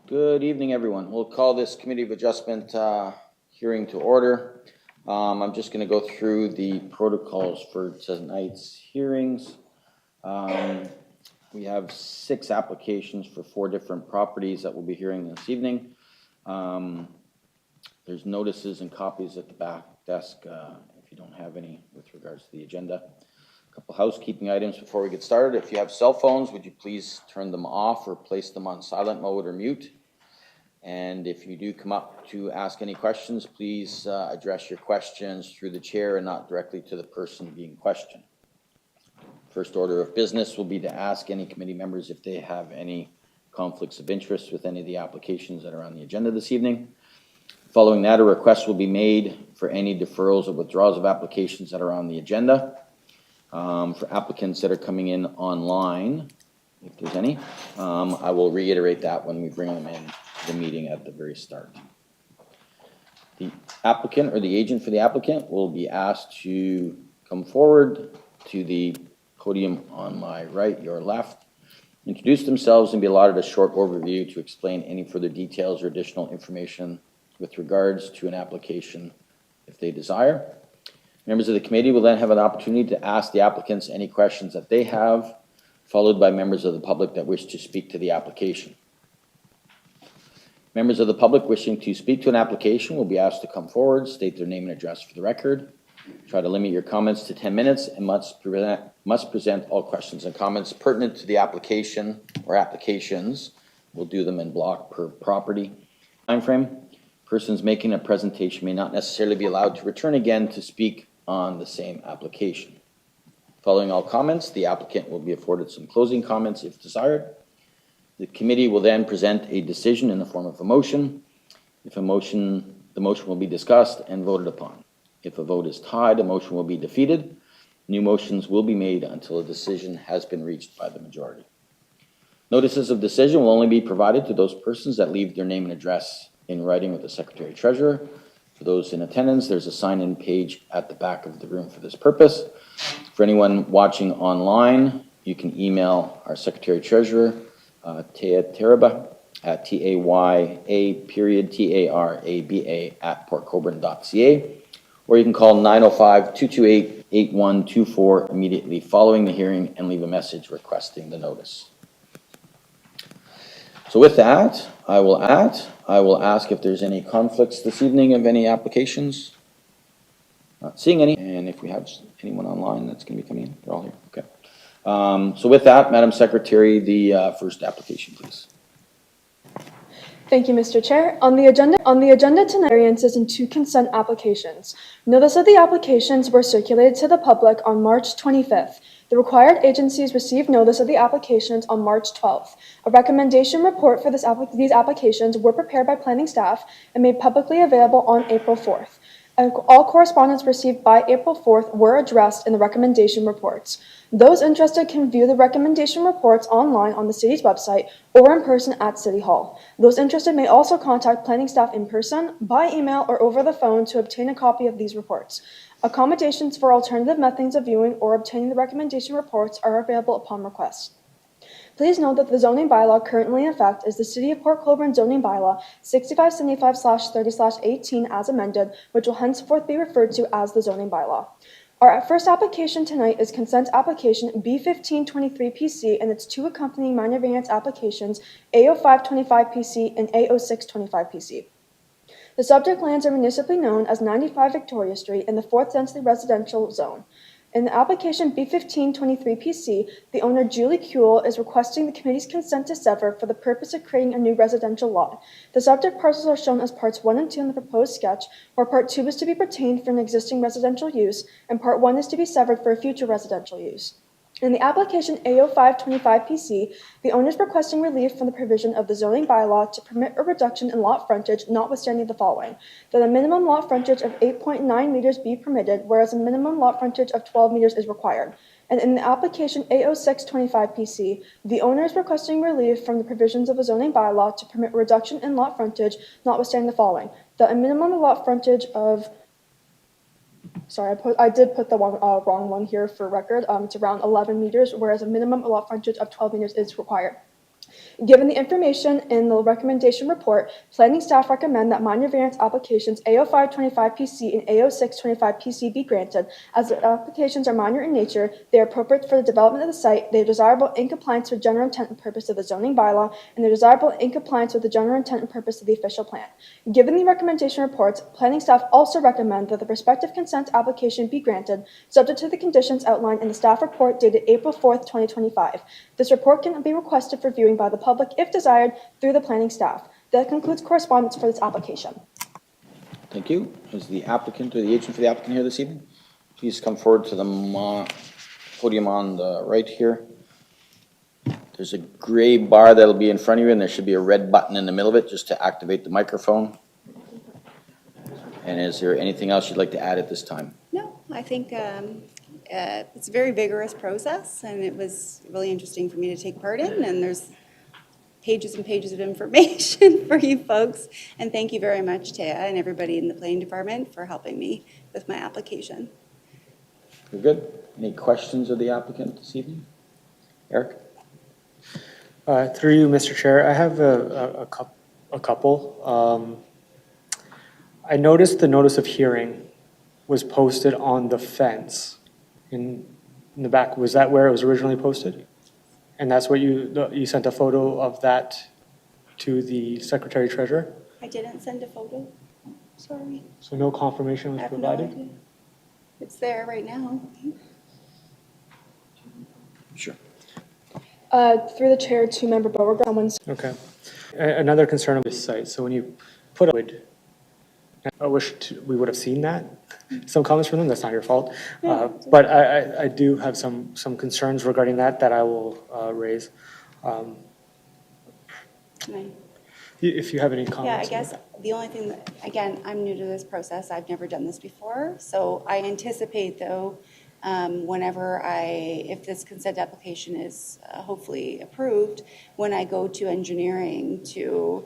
Good evening, everyone. We'll call this Committee of Adjustment hearing to order. I'm just going to go through the protocols for tonight's hearings. We have 6 applications for 4 different properties that we'll be hearing this evening. There's notices and copies at the back desk if you don't have any with regards to the agenda. A couple housekeeping items before we get started. If you have cell phones, would you please turn them off or place them on silent mode or mute? And if you do come up to ask any questions, please address your questions through the chair and not directly to the person being questioned. First order of business will be to ask any committee members if they have any conflicts of interest with any of the applications that are on the agenda this evening. Following that, a request will be made for any deferrals or withdrawals of applications that are on the agenda. For applicants that are coming in online, if there's any, I will reiterate that when we bring them in to the meeting at the very start. The applicant or the agent for the applicant will be asked to come forward to the podium on my right, your left, introduce themselves and be allotted a short overview to explain any further details or additional information with regards to an application if they desire. Members of the committee will then have an opportunity to ask the applicants any questions that they have, followed by members of the public that wish to speak to the application. Members of the public wishing to speak to an application will be asked to come forward, state their name and address for the record. Try to limit your comments to 10 minutes and must present all questions and comments pertinent to the application or applications. We'll do them in block per property. Time frame. Persons making a presentation may not necessarily be allowed to return again to speak on the same application. Following all comments, the applicant will be afforded some closing comments if desired. The committee will then present a decision in the form of a motion. If the motion will be discussed and voted upon. If a vote is tied, a motion will be defeated. New motions will be made until a decision has been reached by the majority. Notices of decision will only be provided to those persons that leave their name and address in writing with the Secretary Treasurer. For those in attendance, there's a sign-in page at the back of the room for this purpose. For anyone watching online, you can email our Secretary Treasurer, Taya Taraba, at TAYA.TARABA@portcolborne.ca, or you can call 905-228-8124 immediately following the hearing and leave a message requesting the notice. So with that, I will ask if there's any conflicts this evening of any applications. Not seeing any. And if we have anyone online that's going to be coming in, they're all here. Okay. So with that, Madam Secretary, the first application, please. Thank you, Mr. Chair. On the agenda tonight, variances and 2 consent applications. Notice of the applications were circulated to the public on March 25th. The required agencies received notice of the applications on March 12th. A recommendation report for these applications were prepared by planning staff and made publicly available on April 4th. All correspondence received by April 4th were addressed in the recommendation reports. Those interested can view the recommendation reports online on the city's website or in person at City Hall. Those interested may also contact planning staff in person, by email, or over the phone to obtain a copy of these reports. Accommodations for alternative methods of viewing or obtaining the recommendation reports are available upon request. Please note that the zoning bylaw currently in effect is the City of Port Colborne zoning bylaw 6575/30/18 as amended, which will henceforth be referred to as the zoning bylaw. Our first application tonight is consent application B1523PC and its 2 accompanying minor variance applications A0525PC and A0625PC. The subject lands are municipally known as 95 Victoria Street in the 4th density residential zone. In the application B1523PC, the owner, Julie Kuehl, is requesting the committee's consent to sever for the purpose of creating a new residential lot. The subject parcels are shown as parts 1 and 2 in the proposed sketch, where part 2 is to be retained for an existing residential use, and part 1 is to be severed for a future residential use. In the application A0525PC, the owner is requesting relief from the provision of the zoning bylaw to permit a reduction in lot frontage notwithstanding the following: that a minimum lot frontage of 8.9 meters be permitted, whereas a minimum lot frontage of 12 meters is required. And in the application A0625PC, the owner is requesting relief from the provisions of the zoning bylaw to permit a reduction in lot frontage notwithstanding the following: that a minimum lot frontage of I did put the wrong one here for record. It's around 11 meters, whereas a minimum lot frontage of 12 meters is required. Given the information in the recommendation report, planning staff recommend that minor variance applications A0525PC and A0625PC be granted. As the applications are minor in nature, they are appropriate for the development of the site, they are desirable in compliance with general intent and purpose of the zoning bylaw, and they're desirable in compliance with the general intent and purpose of the official plan. Given the recommendation reports, planning staff also recommend that the prospective consent application be granted, subject to the conditions outlined in the staff report dated April 4th, 2025. This report can be requested for viewing by the public if desired through the planning staff. That concludes correspondence for this application. Thank you. Is the applicant or the agent for the applicant here this evening? Please come forward to the podium on the right here. There's a gray bar that'll be in front of you, and there should be a red button in the middle of it just to activate the microphone. And is there anything else you'd like to add at this time? No, I think it's a very vigorous process, and it was really interesting for me to take part in, and there's pages and pages of information for you folks. And thank you very much, Taya, and everybody in the planning department for helping me with my application. Very good. Any questions of the applicant this evening? Eric? Through you, Mr. Chair, I have a couple. I noticed the notice of hearing was posted on the fence in the back. Was that where it was originally posted? And that's what you sent a photo of that to the Secretary Treasurer? I didn't send a photo, sorry. So no confirmation I was have no provided? idea. It's there right now. Sure. Through the chair to Member Beauregard. Okay. Another concern of this site, so when you put I wish we would have seen that. Some comments from them, that's not your fault. But I do have some concerns regarding that I will raise. If you have any comments. Yeah, I guess the only thing that, again, I'm new to this process. I've never done this before. So I anticipate though, if this consent application is hopefully approved, when I go to engineering to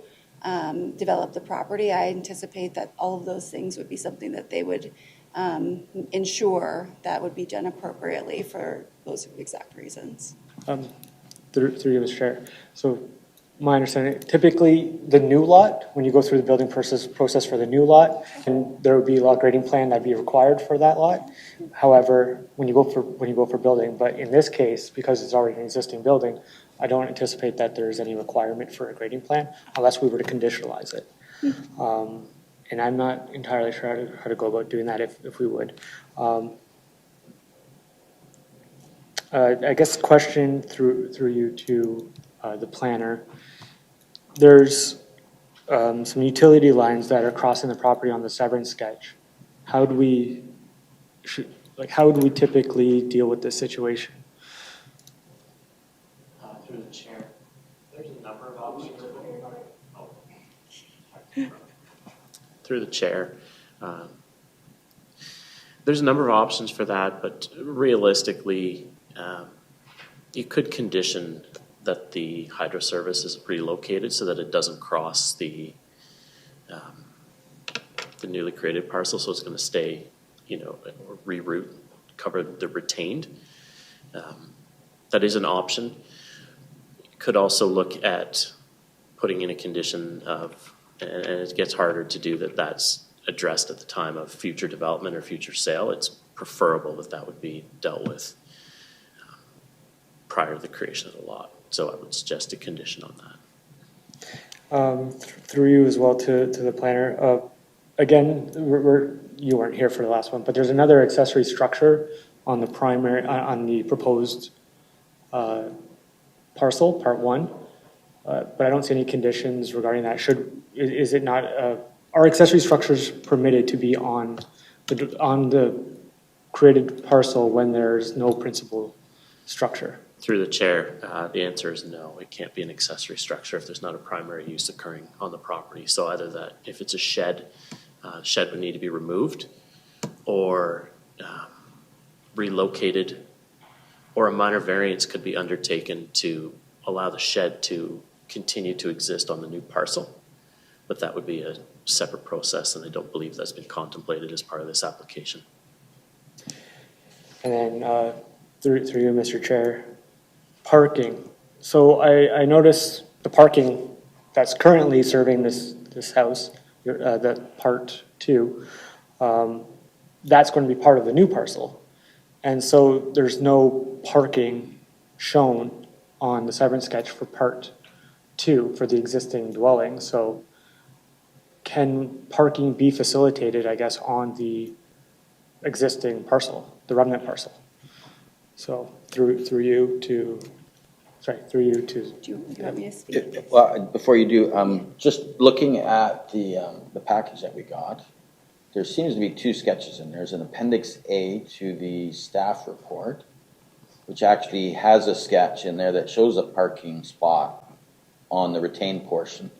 develop the property, I anticipate that all of those things would be something that they would ensure that would be done appropriately for those exact reasons. Through you, Mr. Chair. So my understanding, typically the new lot, when you go through the building process for the new lot, and there would be a lot grading plan that'd be required for that lot. However, when you go for building, but in this case, because it's already an existing building, I don't anticipate that there's any requirement for a grading plan unless we were to conditionalize it. And I'm not entirely sure how to go about doing that if we would. I guess question through you to the planner. There's some utility lines that are crossing the property on the Severn sketch. How would we typically deal with this situation? Through the chair, there's a number of options. Through the chair, there's a number of options for that, but realistically, you could condition that the hydro service is relocated so that it doesn't cross the newly created parcel, so it's going to stay, or reroute, cover the retained. That is an option. You could also look at putting in a condition of, and it gets harder to do that's addressed at the time of future development or future sale. It's preferable that would be dealt with prior to the creation of the lot. So I would suggest a condition on that. Through you as well to the planner. Again, you weren't here for the last one, but there's another accessory structure on the proposed parcel, part 1. But I don't see any conditions regarding that. Is it not? Are accessory structures permitted to be on the created parcel when there's no principal structure? Through the chair, the answer is no. It can't be an accessory structure if there's not a primary use occurring on the property. So either that, if it's a shed, shed would need to be removed, or relocated, or a minor variance could be undertaken to allow the shed to continue to exist on the new parcel. But that would be a separate process, and I don't believe that's been contemplated as part of this application. And then through you, Mr. Chair, parking. So I noticed the parking that's currently serving this house, the part 2, that's going to be part of the new parcel. And so there's no parking shown on the severance sketch for part 2 for the existing dwelling. So can parking be facilitated, I guess, on the existing parcel, the remnant parcel? So through you to. Do you want me to speak? Well, before you do, just looking at the package that we got, there seems to be 2 sketches in there. There's an Appendix A to the staff report, which actually has a sketch in there that shows a parking spot on the retained portion.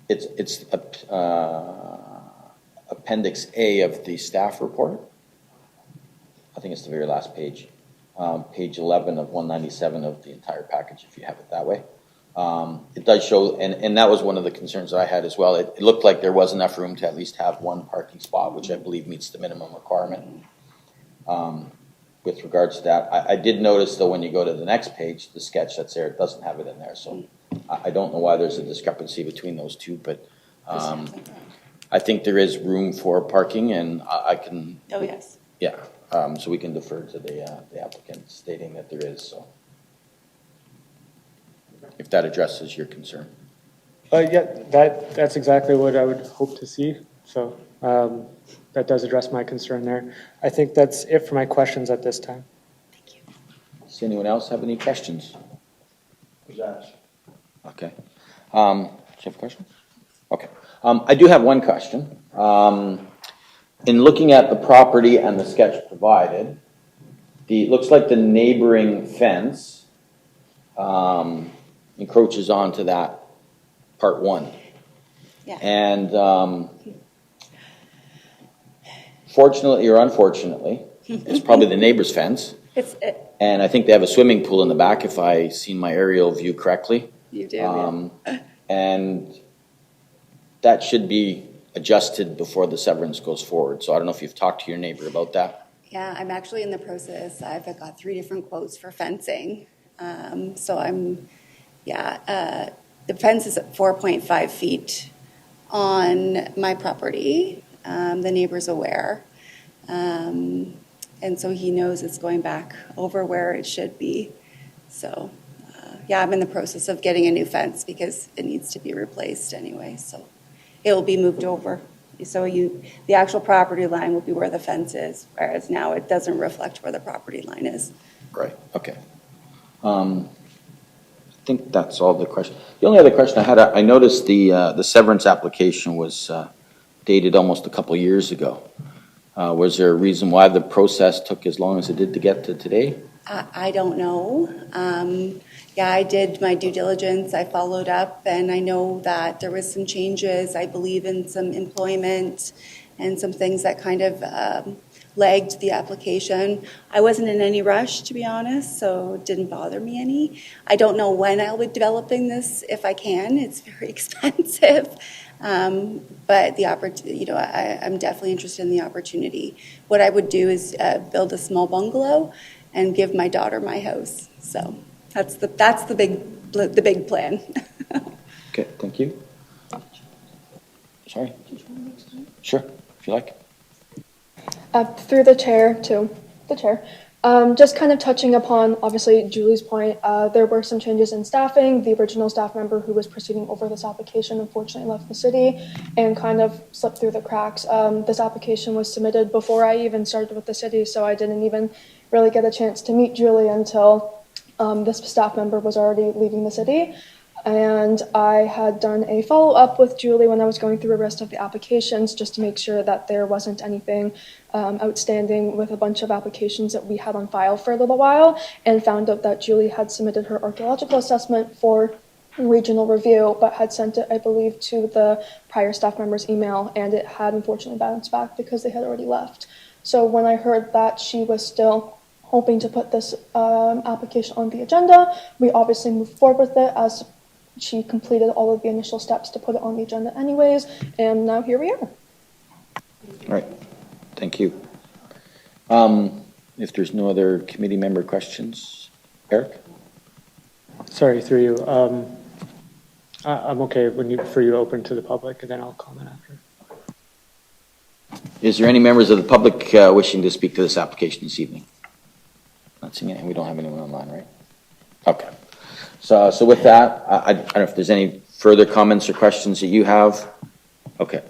It's Appendix A of the staff report. I think it's the very last page. Page 11 of 197 of the entire package, if you have it that way. It does show, and that was one of the concerns that I had as well. It looked like there was enough room to at least have 1 parking spot, which I believe meets the minimum requirement. With regards to that, I did notice though when you go to the next page, the sketch that's there, it doesn't have it in there. So I don't know why there's a discrepancy between those 2, but I think there is room for parking, and I can. Oh, yes. Yeah. So we can defer to the applicant stating that there is, so. If that addresses your concern. Yeah, that's exactly what I would hope to see. So that does address my concern there. I think that's it for my questions at this time. Thank you. Does anyone else have any questions? Okay. Do you have a question? Okay. I do have one question. In looking at the property and the sketch provided, it looks like the neighboring fence encroaches onto that part 1. Yeah. And fortunately or unfortunately, it's probably the neighbor's fence. And I think they have a swimming pool in the back, if I seen my aerial view correctly. You do. And that should be adjusted before the severance goes forward. So I don't know if you've talked to your neighbor about that. Yeah, I'm actually in the process. I've got 3 different quotes for fencing. So the fence is at 4.5 feet on my property. The neighbor's aware. And so he knows it's going back over where it should be. So, I'm in the process of getting a new fence because it needs to be replaced anyway. So it will be moved over. So the actual property line will be where the fence is, whereas now it doesn't reflect where the property line is. Right, okay. I think that's all the questions. The only other question I had, I noticed the severance application was dated almost a couple years ago. Was there a reason why the process took as long as it did to get to today? I don't know. I did my due diligence. I followed up, and I know that there was some changes, I believe, in some employment and some things that kind of lagged the application. I wasn't in any rush, to be honest, so it didn't bother me any. I don't know when I'll be developing this, if I can. It's very expensive. But the opportunity, I'm definitely interested in the opportunity. What I would do is build a small bungalow and give my daughter my house. So that's the big plan. Okay, thank you. Sorry. Sure, if you like. Through the chair to the chair. Just kind of touching upon, obviously, Julie's point, there were some changes in staffing. The original staff member who was proceeding over this application unfortunately left the city and kind of slipped through the cracks. This application was submitted before I even started with the city, so I didn't even really get a chance to meet Julie until this staff member was already leaving the city. And I had done a follow-up with Julie when I was going through the rest of the applications just to make sure that there wasn't anything outstanding with a bunch of applications that we had on file for a little while, and found out that Julie had submitted her archaeological assessment for regional review, but had sent it, I believe, to the prior staff member's email, and it had unfortunately bounced back because they had already left. So when I heard that she was still hoping to put this application on the agenda, we obviously moved forward with it as she completed all of the initial steps to put it on the agenda anyways, and now here we are. All right, thank you. If there's no other committee member questions, Eric? Sorry, through you. I'm okay for you to open to the public, and then I'll comment after. Is there any members of the public wishing to speak to this application this evening? Not seeing any. We don't have anyone online, right? Okay. So with that, I don't know if there's any further comments or questions that you have. Okay.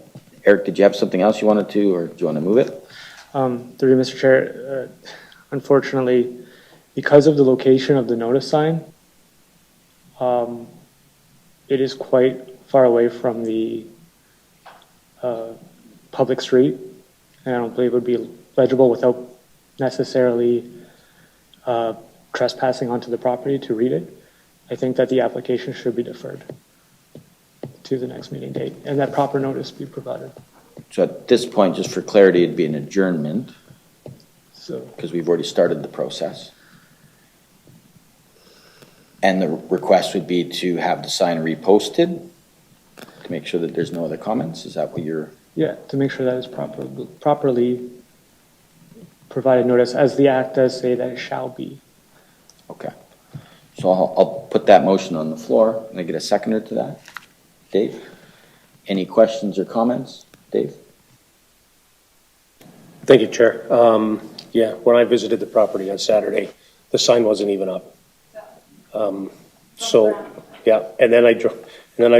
Eric, did you have something else you wanted to, or do you want to move it? Through you, Mr. Chair, unfortunately, because of the location of the notice sign, it is quite far away from the public street, and I don't believe it would be legible without necessarily trespassing onto the property to read it. I think that the application should be deferred to the next meeting date, and that proper notice be provided. So at this point, just for clarity, it'd be an adjournment, So, because we've already started the process. And the request would be to have the sign reposted to make sure that there's no other comments. Is that what you're? yeah, to make sure that is properly provided notice, as the act does say that it shall be. Okay. So I'll put that motion on the floor. Can I get a seconder to that? Dave? Any questions or comments? Dave? Thank you, Chair. Yeah, when I visited the property on Saturday, the sign wasn't even up. So, yeah, and then I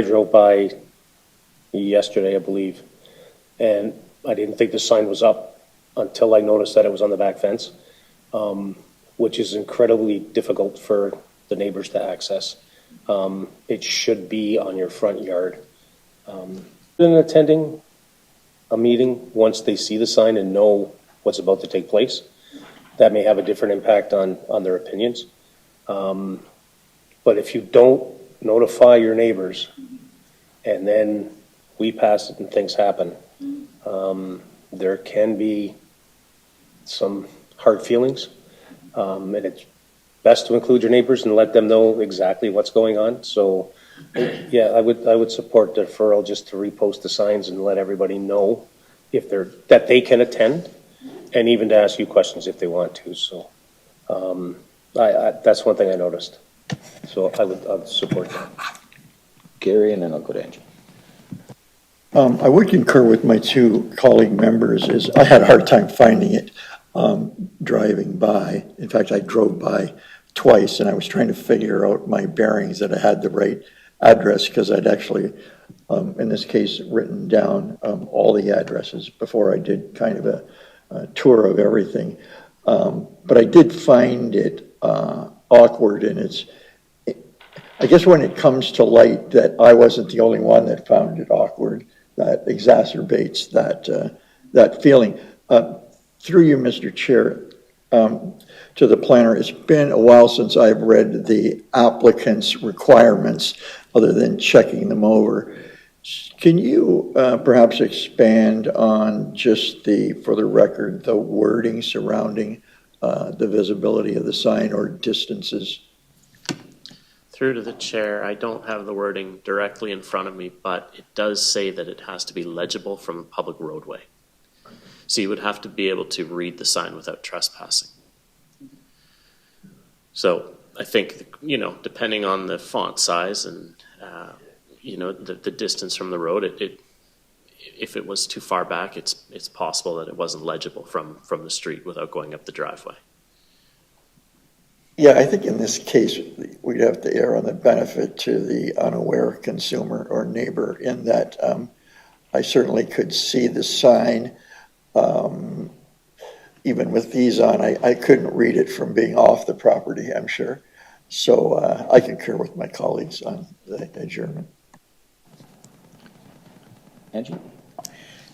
drove by yesterday, I believe, and I didn't think the sign was up until I noticed that it was on the back fence, which is incredibly difficult for the neighbors to access. It should be on your front yard. Been attending a meeting, once they see the sign and know what's about to take place, that may have a different impact on their opinions. But if you don't notify your neighbors and then we pass it and things happen, there can be some hard feelings. And it's best to include your neighbors and let them know exactly what's going on. So yeah, I would support deferral, just to repost the signs and let everybody know if that they can attend, and even to ask you questions if they want to. So that's one thing I noticed. So I would support that. Gary, and then I'll go to Angie. I would concur with my two colleague members. Is I had a hard time finding it driving by. In fact, I drove by twice, and I was trying to figure out my bearings that I had the right address, because I'd actually, in this case, written down all the addresses before I did kind of a tour of everything. But I did find it awkward, and I guess when it comes to light, that I wasn't the only one that found it awkward. That exacerbates that feeling. Through you, Mr. Chair, to the planner, it's been a while since I've read the applicant's requirements, other than checking them over. Can you perhaps expand on just for the record, the wording surrounding the visibility of the sign or distances? Through to the chair, I don't have the wording directly in front of me, but it does say that it has to be legible from a public roadway. So you would have to be able to read the sign without trespassing. So I think, depending on the font size and, the distance from the road, if it was too far back, it's possible that it wasn't legible from the street without going up the driveway. Yeah, I think in this case, we'd have to err on the benefit to the unaware consumer or neighbor, in that I certainly could see the sign. Even with these on, I couldn't read it from being off the property, I'm sure. So I concur with my colleagues on the adjournment. Angie?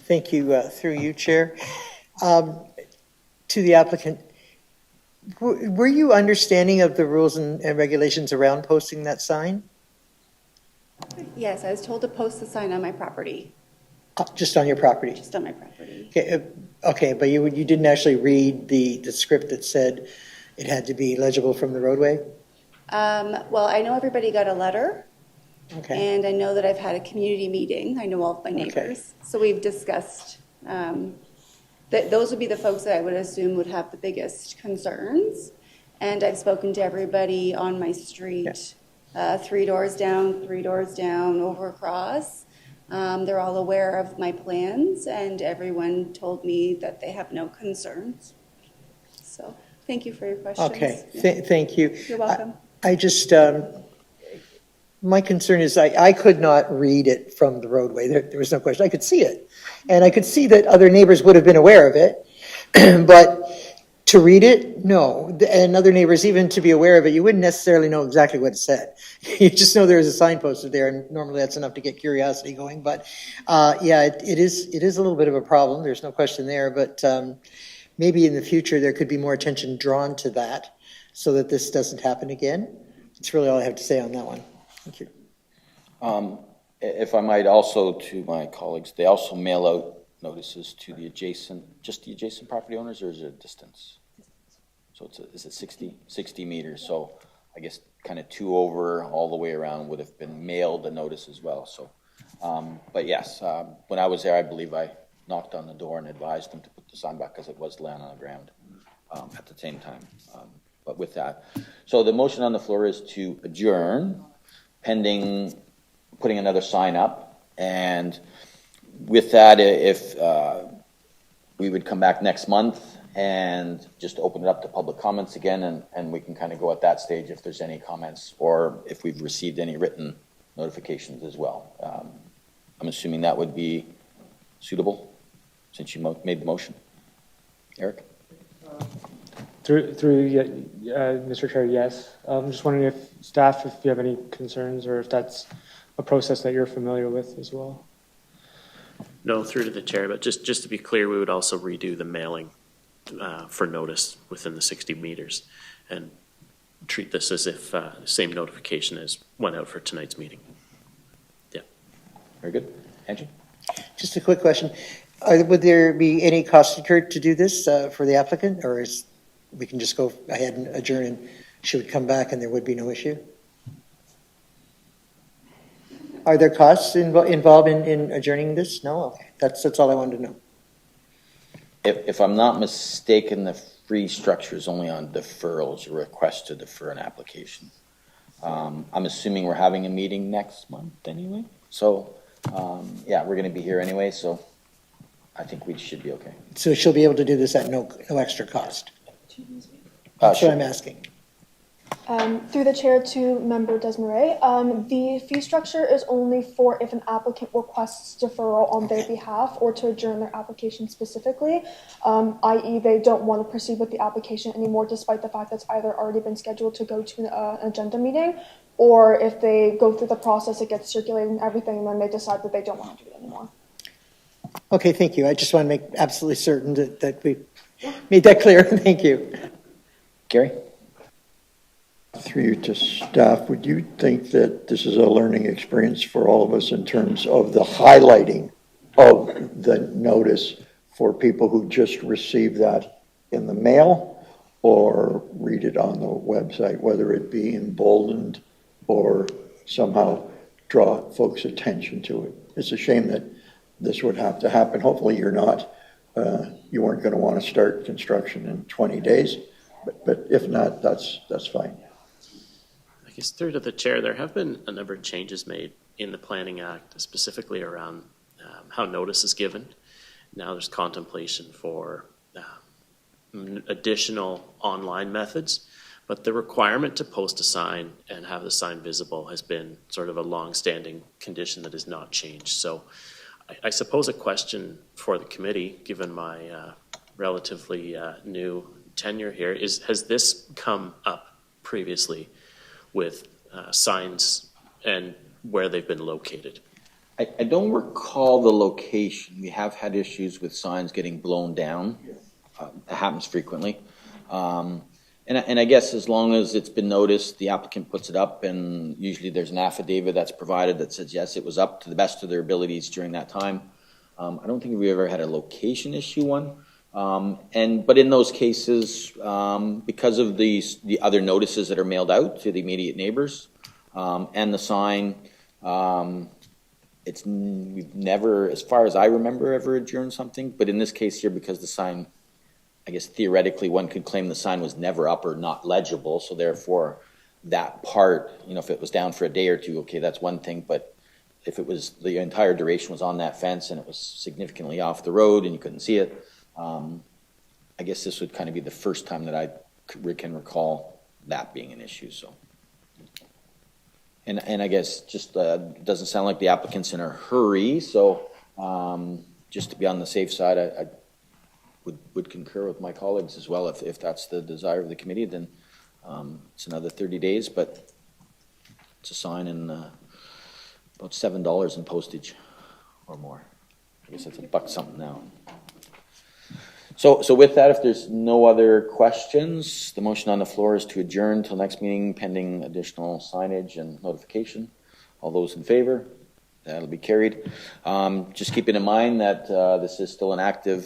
Thank you, through you, Chair. To the applicant, were you understanding of the rules and regulations around posting that sign? Yes, I was told to post the sign on my property, Just on your property? just on my property. Okay, but you didn't actually read the script that said it had to be legible from the roadway? Well, I know everybody got a letter, Okay, and I know that I've had a community meeting. I know all of my neighbors. So we've discussed that those would be the folks that I would assume would have the biggest concerns. And I've spoken to everybody on my street 3 doors down, 3 doors down, over across. They're all aware of my plans, and everyone told me that they have no concerns. So, thank you for your questions. Okay, Yeah. thank you. You're welcome. I just, my concern is I could not read it from the roadway. There was no question. I could see it. And I could see that other neighbors would have been aware of it. But to read it, no. And other neighbors, even to be aware of it, you wouldn't necessarily know exactly what it said. You just know there was a sign posted there, and normally that's enough to get curiosity going. But yeah, it is a little bit of a problem. There's no question there. But maybe in the future there could be more attention drawn to that so that this doesn't happen again. That's really all I have to say on that one. Thank you. If I might also, to my colleagues, they also mail out notices to the adjacent property owners, or is it a distance? So is it 60 meters? So I guess kind of 2 over all the way around would have been mailed a notice as well. So, but yes, when I was there, I believe I knocked on the door and advised them to put the sign back because it was laying on the ground at the same time. But with that, so the motion on the floor is to adjourn pending putting another sign up. And with that, if we would come back next month and just open it up to public comments again, and we can kind of go at that stage if there's any comments or if we've received any written notifications as well. I'm assuming that would be suitable since you made the motion. Eric? Through Mr. Chair, yes. I'm just wondering if staff, if you have any concerns or if that's a process that you're familiar with as well. No, through to the chair, but just to be clear, we would also redo the mailing for notice within the 60 meters and treat this as if the same notification as went out for tonight's meeting. Yeah. Very good. Angie? Just a quick question. Would there be any cost incurred to do this for the applicant, or is we can just go ahead and adjourn and she would come back and there would be no issue? Are there costs involved in adjourning this? No? Okay. That's all I wanted to know. If I'm not mistaken, the free structure is only on deferrals, a request to defer an application. I'm assuming we're having a meeting next month anyway. So, yeah, we're going to be here anyway, so I think we should be okay. So she'll be able to do this at no extra cost? That's Sure. what I'm asking. Through the chair to member Desmarais, the fee structure is only for if an applicant requests deferral on their behalf or to adjourn their application specifically, i.e. they don't want to proceed with the application anymore despite the fact that it's either already been scheduled to go to an agenda meeting, or if they go through the process, it gets circulated and everything, and then they decide that they don't want to do it anymore. Okay, thank you. I just want to make absolutely certain that we made that clear. Thank you. Gary? Through you to staff, would you think that this is a learning experience for all of us in terms of the highlighting of the notice for people who just receive that in the mail or read it on the website, whether it be emboldened or somehow draw folks' attention to it? It's a shame that this would have to happen. Hopefully you weren't going to want to start construction in 20 days, but if not, that's fine. I guess through to the chair, there have been a number of changes made in the Planning Act, specifically around how notice is given. Now there's contemplation for additional online methods, but the requirement to post a sign and have the sign visible has been sort of a long-standing condition that has not changed. So I suppose a question for the committee, given my relatively new tenure here, has this come up previously with signs and where they've been located? I don't recall the location. We have had issues with signs getting blown down. It happens frequently. And I guess as long as it's been noticed, the applicant puts it up, and usually there's an affidavit that's provided that says, yes, it was up to the best of their abilities during that time. I don't think we ever had a location issue one. But in those cases, because of the other notices that are mailed out to the immediate neighbors, and the sign, we've never, as far as I remember, ever adjourned something. But in this case here, because the sign, I guess theoretically one could claim the sign was never up or not legible, so therefore that part, if it was down for a day or two, okay, that's one thing, but if it was, the entire duration was on that fence and it was significantly off the road and you couldn't see it, I guess this would kind of be the first time that I can recall that being an issue, so. And I guess just doesn't sound like the applicant's in a hurry, so just to be on the safe side, I would concur with my colleagues as well. If that's the desire of the committee, then it's another 30 days, but it's a sign and about $7 in postage or more. I guess it's $1 something now. So with that, if there's no other questions, the motion on the floor is to adjourn till next meeting pending additional signage and notification. All those in favor? That'll be carried. Just keeping in mind that this is still an active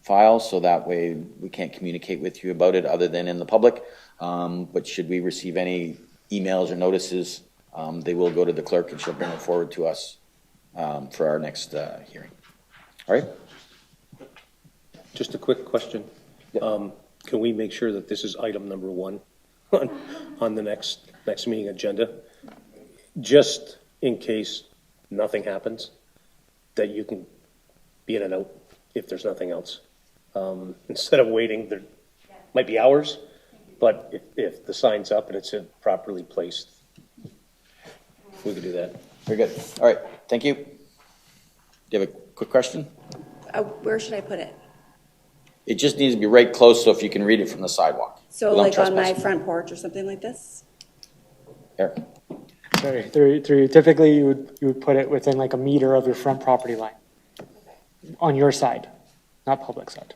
file, so that way we can't communicate with you about it other than in the public. But should we receive any emails or notices, they will go to the clerk and she'll bring it forward to us for our next hearing. All right? Just a quick question. Yep. Can we make sure that this is item number 1 on the next meeting agenda? Just in case nothing happens, that you can be in and out if there's nothing else. Instead of waiting, there might be hours, but if the sign's up and it's properly placed, we could do that. Very good. All right. Thank you. Do you have a quick question? Where should I put it? It just needs to be right close, so if you can read it from the sidewalk. So Without like on my trespassing. front porch or something like this? Eric. Sorry, through typically you would put it within like a meter of your front property line. On your side, not public side.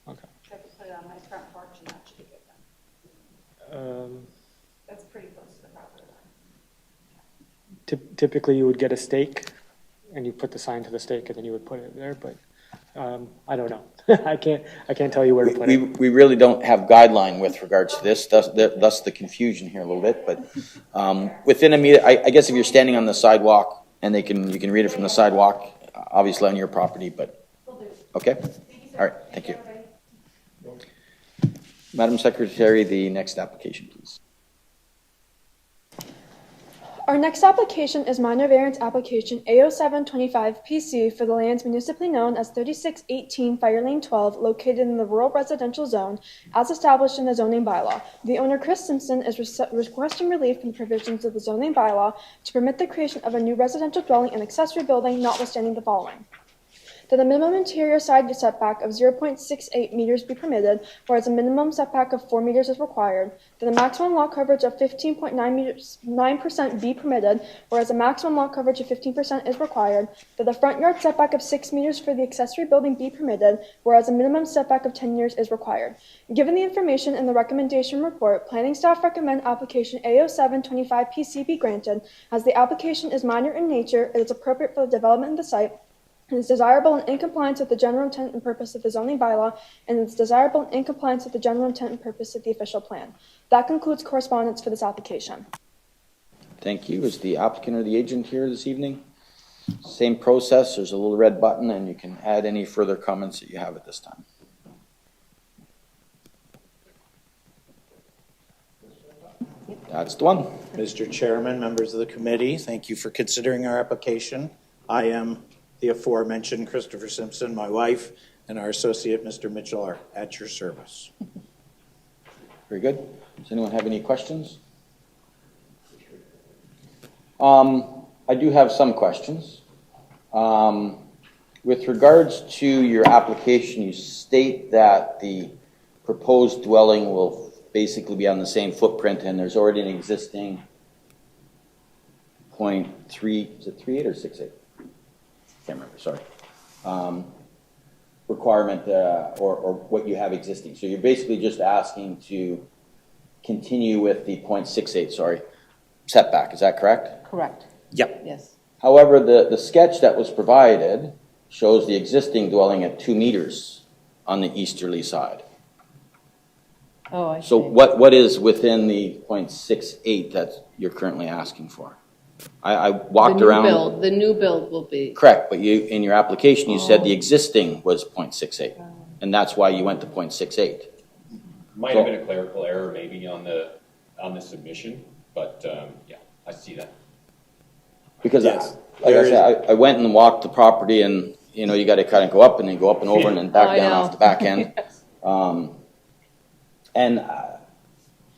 Okay. I could put it on my front porch and that should be good then. That's pretty close to the property line. Typically you would get a stake and you put the sign to the stake and then you would put it there, but I don't know. I can't tell you where to put it. We really don't have guideline with regards to this, thus the confusion here a little bit, but within a meter, I guess if you're standing on the sidewalk and you can read it from the sidewalk, obviously on your property, but, okay? All right, thank you. Madam Secretary, the next application, please. Our next application is minor variance application A0725PC for the lands municipally known as 3618 Fire Lane 12, located in the rural residential zone, as established in the zoning bylaw. The owner, Chris Simpson, is requesting relief from the provisions of the zoning bylaw to permit the creation of a new residential dwelling and accessory building, notwithstanding the following: that the minimum interior side setback of 0.68 meters be permitted, whereas a minimum setback of 4 meters is required, that the maximum lot coverage of 15.9% be permitted, whereas a maximum lot coverage of 15% is required, that the front yard setback of 6 meters for the accessory building be permitted, whereas a minimum setback of 10 meters is required. Given the information in the recommendation report, planning staff recommend application A0725PC be granted, as the application is minor in nature, it is appropriate for the development of the site, and is desirable and in compliance with the general intent and purpose of the zoning bylaw, and is desirable and in compliance with the general intent and purpose of the official plan. That concludes correspondence for this application. Thank you. Is the applicant or the agent here this evening? Same process. There's a little red button, and you can add any further comments that you have at this time. That's the one. Mr. Chairman, members of the committee, thank you for considering our application. I am the aforementioned Christopher Simpson, my wife, and our associate, Mr. Mitchell, are at your service. Very good. Does anyone have any questions? I do have some questions. With regards to your application, you state that the proposed dwelling will basically be on the same footprint, and there's already an existing 0.3, is it 3.8 or 6.8? Can't remember, sorry. Requirement or what you have existing. So you're basically just asking to continue with the 0.68, setback. Is that correct? Correct. Yep. Yes. However, the sketch that was provided shows the existing dwelling at 2 meters on the easterly side. Oh, I see. So what is within the 0.68 that you're currently asking for? I walked around. The new build will be. Correct, but you, in your application, you said the existing was 0.68, and that's why you went to 0.68. Might have been a clerical error maybe on the on the submission, but, yeah, I see that. Because, Yes, like I there said, I went and walked the property and, you know, you gotta kind of go up and then go up and over and then back I down know. off the back end. And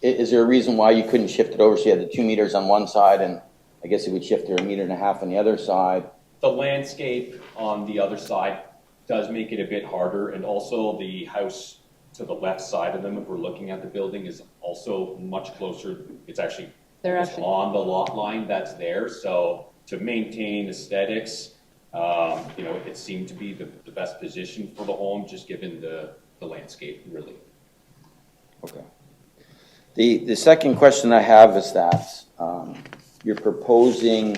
is there a reason why you couldn't shift it over? So you had the 2 meters on one side and I guess it would shift to 1.5 meters on the other side. The landscape on the other side does make it a bit harder, and also the house to the left side of them, if we're looking at the building, is also much closer. It's actually They're almost actually- on the lot line that's there, so to maintain aesthetics, you know, it seemed to be the best position for the home, just given the landscape, really. Okay. The second question I have is that you're proposing,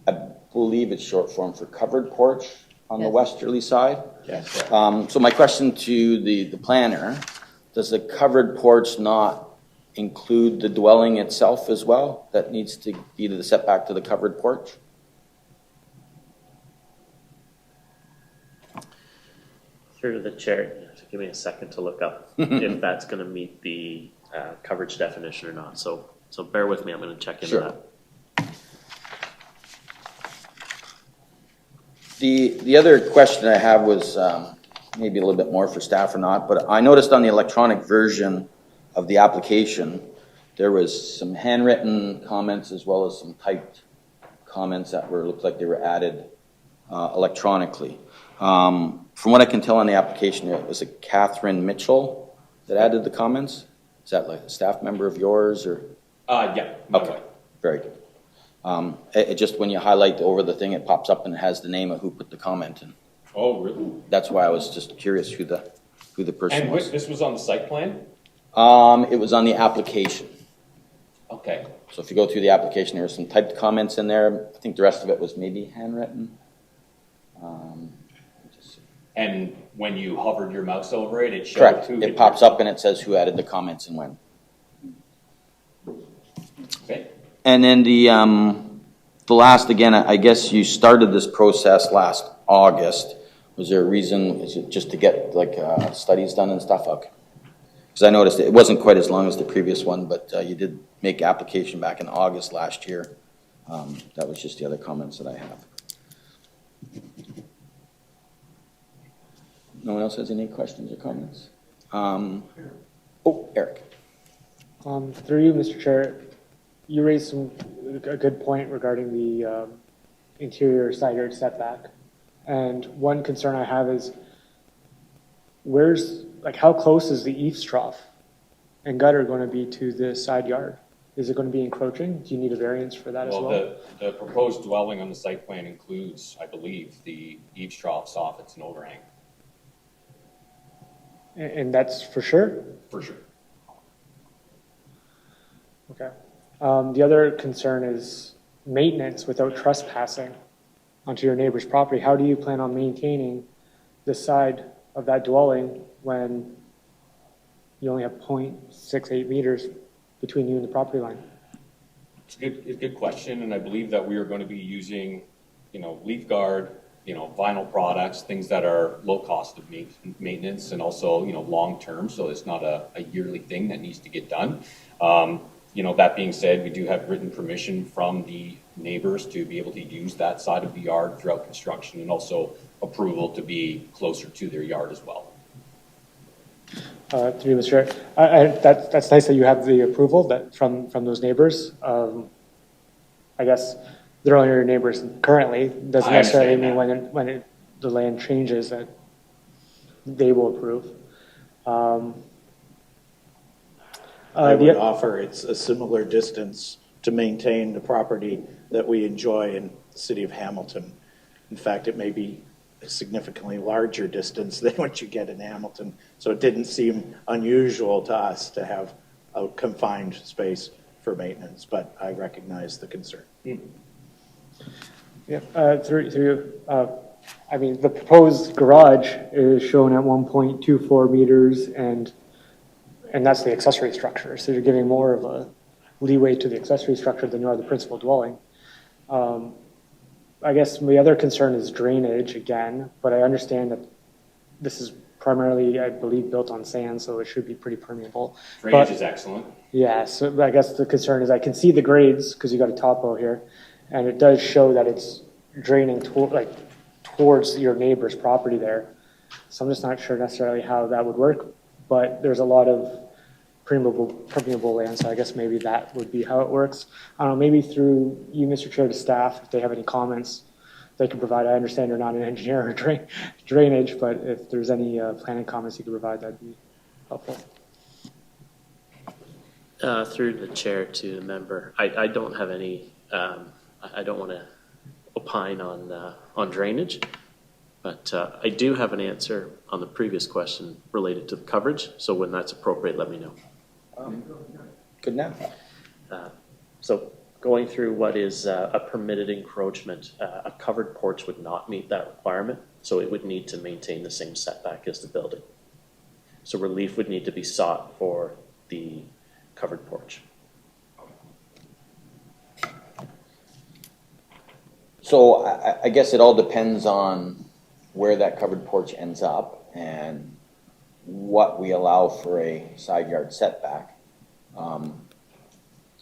I believe it's short form for covered porch on the Yes. westerly side. Yes. So my question to the planner, does the covered porch not include the dwelling itself as well? That needs to be the setback to the covered porch? Through the chair, give me a second to look up if that's gonna meet the coverage definition or not. So bear with me, I'm gonna check into Sure. that. The other question I have was maybe a little bit more for staff or not, but I noticed on the electronic version of the application, there was some handwritten comments as well as some typed comments that looked like they were added electronically. From what I can tell on the application, it was a Catherine Mitchell that added the comments. Is that like a staff member of yours or? Yeah, my Okay, wife. very good. It just, when you highlight over the thing, it pops up and it has the name of who put the comment in. Oh, really? That's why I was just curious who the person And was. this was on the site plan? It was on the application. Okay. So if you go through the application, there were some typed comments in there. I think the rest of it was maybe handwritten. Just- And when you hovered your mouse over it, it showed Correct. who? It pops up and it says who added the comments and when. Okay. And then the last, again, I guess you started this process last August. Was there a reason? Is it just to get like studies done and stuff? Okay. Because I noticed it wasn't quite as long as the previous one, but you did make application back in August last year. That was just the other comments that I have. No one else has any questions or comments? Oh, Eric. Through you, Mr. Chair, you raised a good point regarding the interior side yard setback. And one concern I have is how close is the eaves trough and gutter going to be to the side yard? Is it going to be encroaching? Do you need a variance for that as well? Well, the proposed dwelling on the site plan includes, I believe, the eaves trough soffits and overhang, And that's for sure? for sure. Okay. The other concern is maintenance without trespassing onto your neighbor's property. How do you plan on maintaining the side of that dwelling when you only have 0.68 meters between you and the property line? It's a good question, and I believe that we are going to be using, you know, leaf guard, you know, vinyl products, things that are low cost of maintenance and also, you know, long-term, so it's not a yearly thing that needs to get done. You know, that being said, we do have written permission from the neighbors to be able to use that side of the yard throughout construction, and also approval to be closer to their yard as well. Through you, Mr. Chair. That's nice that you have the approval from those neighbors. I guess they're only your neighbors currently. Doesn't I necessarily understand mean when the land changes that they will approve. I would offer it's a similar distance to maintain the property that we enjoy in the city of Hamilton. In fact, it may be a significantly larger distance than what you get in Hamilton. So it didn't seem unusual to us to have a confined space for maintenance, but I recognize the concern. Yeah, through you. I mean, the proposed garage is shown at 1.24 meters and that's the accessory structure. So you're giving more of a leeway to the accessory structure than you are the principal dwelling. I guess the other concern is drainage again, but I understand that this is primarily, I believe, built on sand, so it should be pretty permeable. Drainage But- is excellent. Yeah, so I guess the concern is I can see the grades because you got a topo here, and it does show that it's draining towards your neighbor's property there. So I'm just not sure necessarily how that would work, but there's a lot of permeable land, so I guess maybe that would be how it works. I don't know, maybe through you, Mr. Chair, to staff, if they have any comments they can provide. I understand you're not an engineer or drainage, but if there's any planning comments you could provide, that'd be helpful. Through the chair to the member, I don't have any, I don't want to opine on drainage, but I do have an answer on the previous question related to the coverage, so when that's appropriate, let me know. Good now. So going through what is a permitted encroachment, a covered porch would not meet that requirement, so it would need to maintain the same setback as the building. So relief would need to be sought for the covered porch. So I guess it all depends on where that covered porch ends up and what we allow for a side yard setback.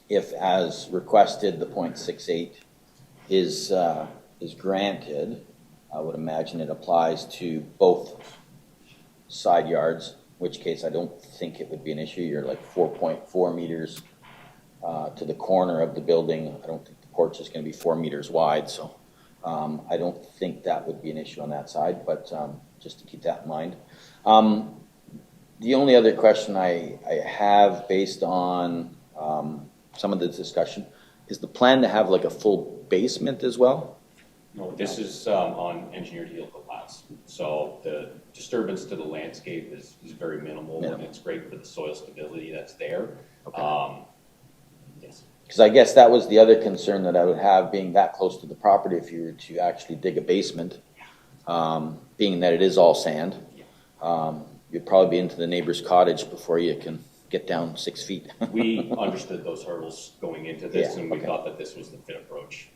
If, as requested, the 0.68 is granted, I would imagine it applies to both side yards, in which case I don't think it would be an issue. You're like 4.4 meters to the corner of the building. I don't think the porch is going to be 4 meters wide, so I don't think that would be an issue on that side, but just to keep that in mind. The only other question I have based on some of the discussion is the plan to have like a full basement as well? No, this is on engineered helical plats. So the disturbance to the landscape is very minimal, and it's great for the soil stability that's there. Okay. Yes. Because I guess that was the other concern that I would have, being that close to the property, if you were to actually dig a basement, being that it is all sand. You'd probably be into the neighbor's cottage before you can get down 6 feet. We understood those hurdles going into this, Yeah, and we okay. thought that this was the fit approach.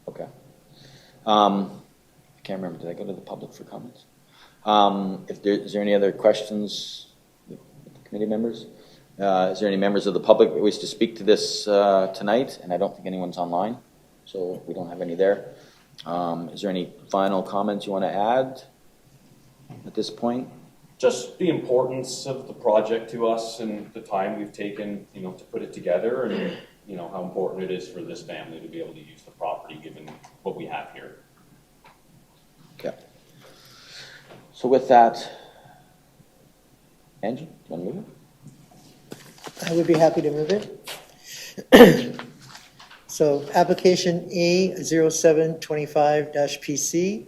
Okay. I can't remember, did I go to the public for comments? Is there any other questions, with the committee members? Is there any members of the public that wish to speak to this tonight? And I don't think anyone's online, so we don't have any there. Is there any final comments you want to add at this point? Just the importance of the project to us and the time we've taken, to put it together, and, how important it is for this family to be able to use the property given what we have here. Okay. So with that, Angie, do you want to move it? I would be happy to move it. So application A0725-PC,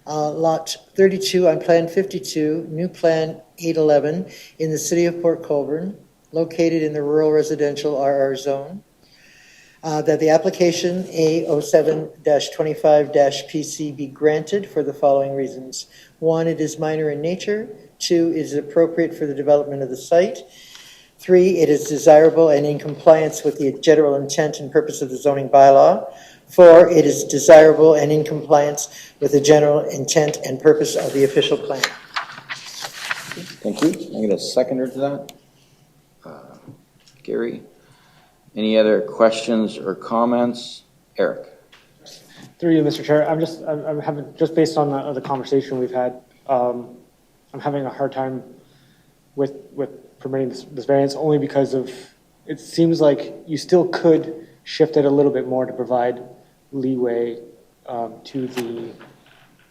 lot 32 on plan 52, new plan 811 in the city of Port Colborne, located in the rural residential RR zone. That the application A07-25-PC be granted for the following reasons. 1, it is minor in nature. 2, it is appropriate for the development of the site. 3, it is desirable and in compliance with the general intent and purpose of the zoning bylaw. 4, it is desirable and in compliance with the general intent and purpose of the official plan. Thank you. I get a seconder to that. Gary, any other questions or comments? Eric. Through you, Mr. Chair, I'm having, just based on the conversation we've had, I'm having a hard time with permitting this variance, only because of, it seems like you still could shift it a little bit more to provide leeway to the,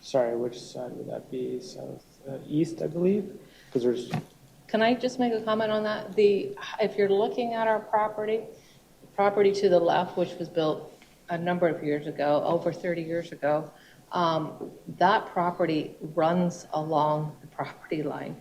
sorry, which side would that be? South, east, I believe? Because there's. Can I just make a comment on that? If you're looking at our property, the property to the left, which was built a number of years ago, over 30 years ago, that property runs along the property line.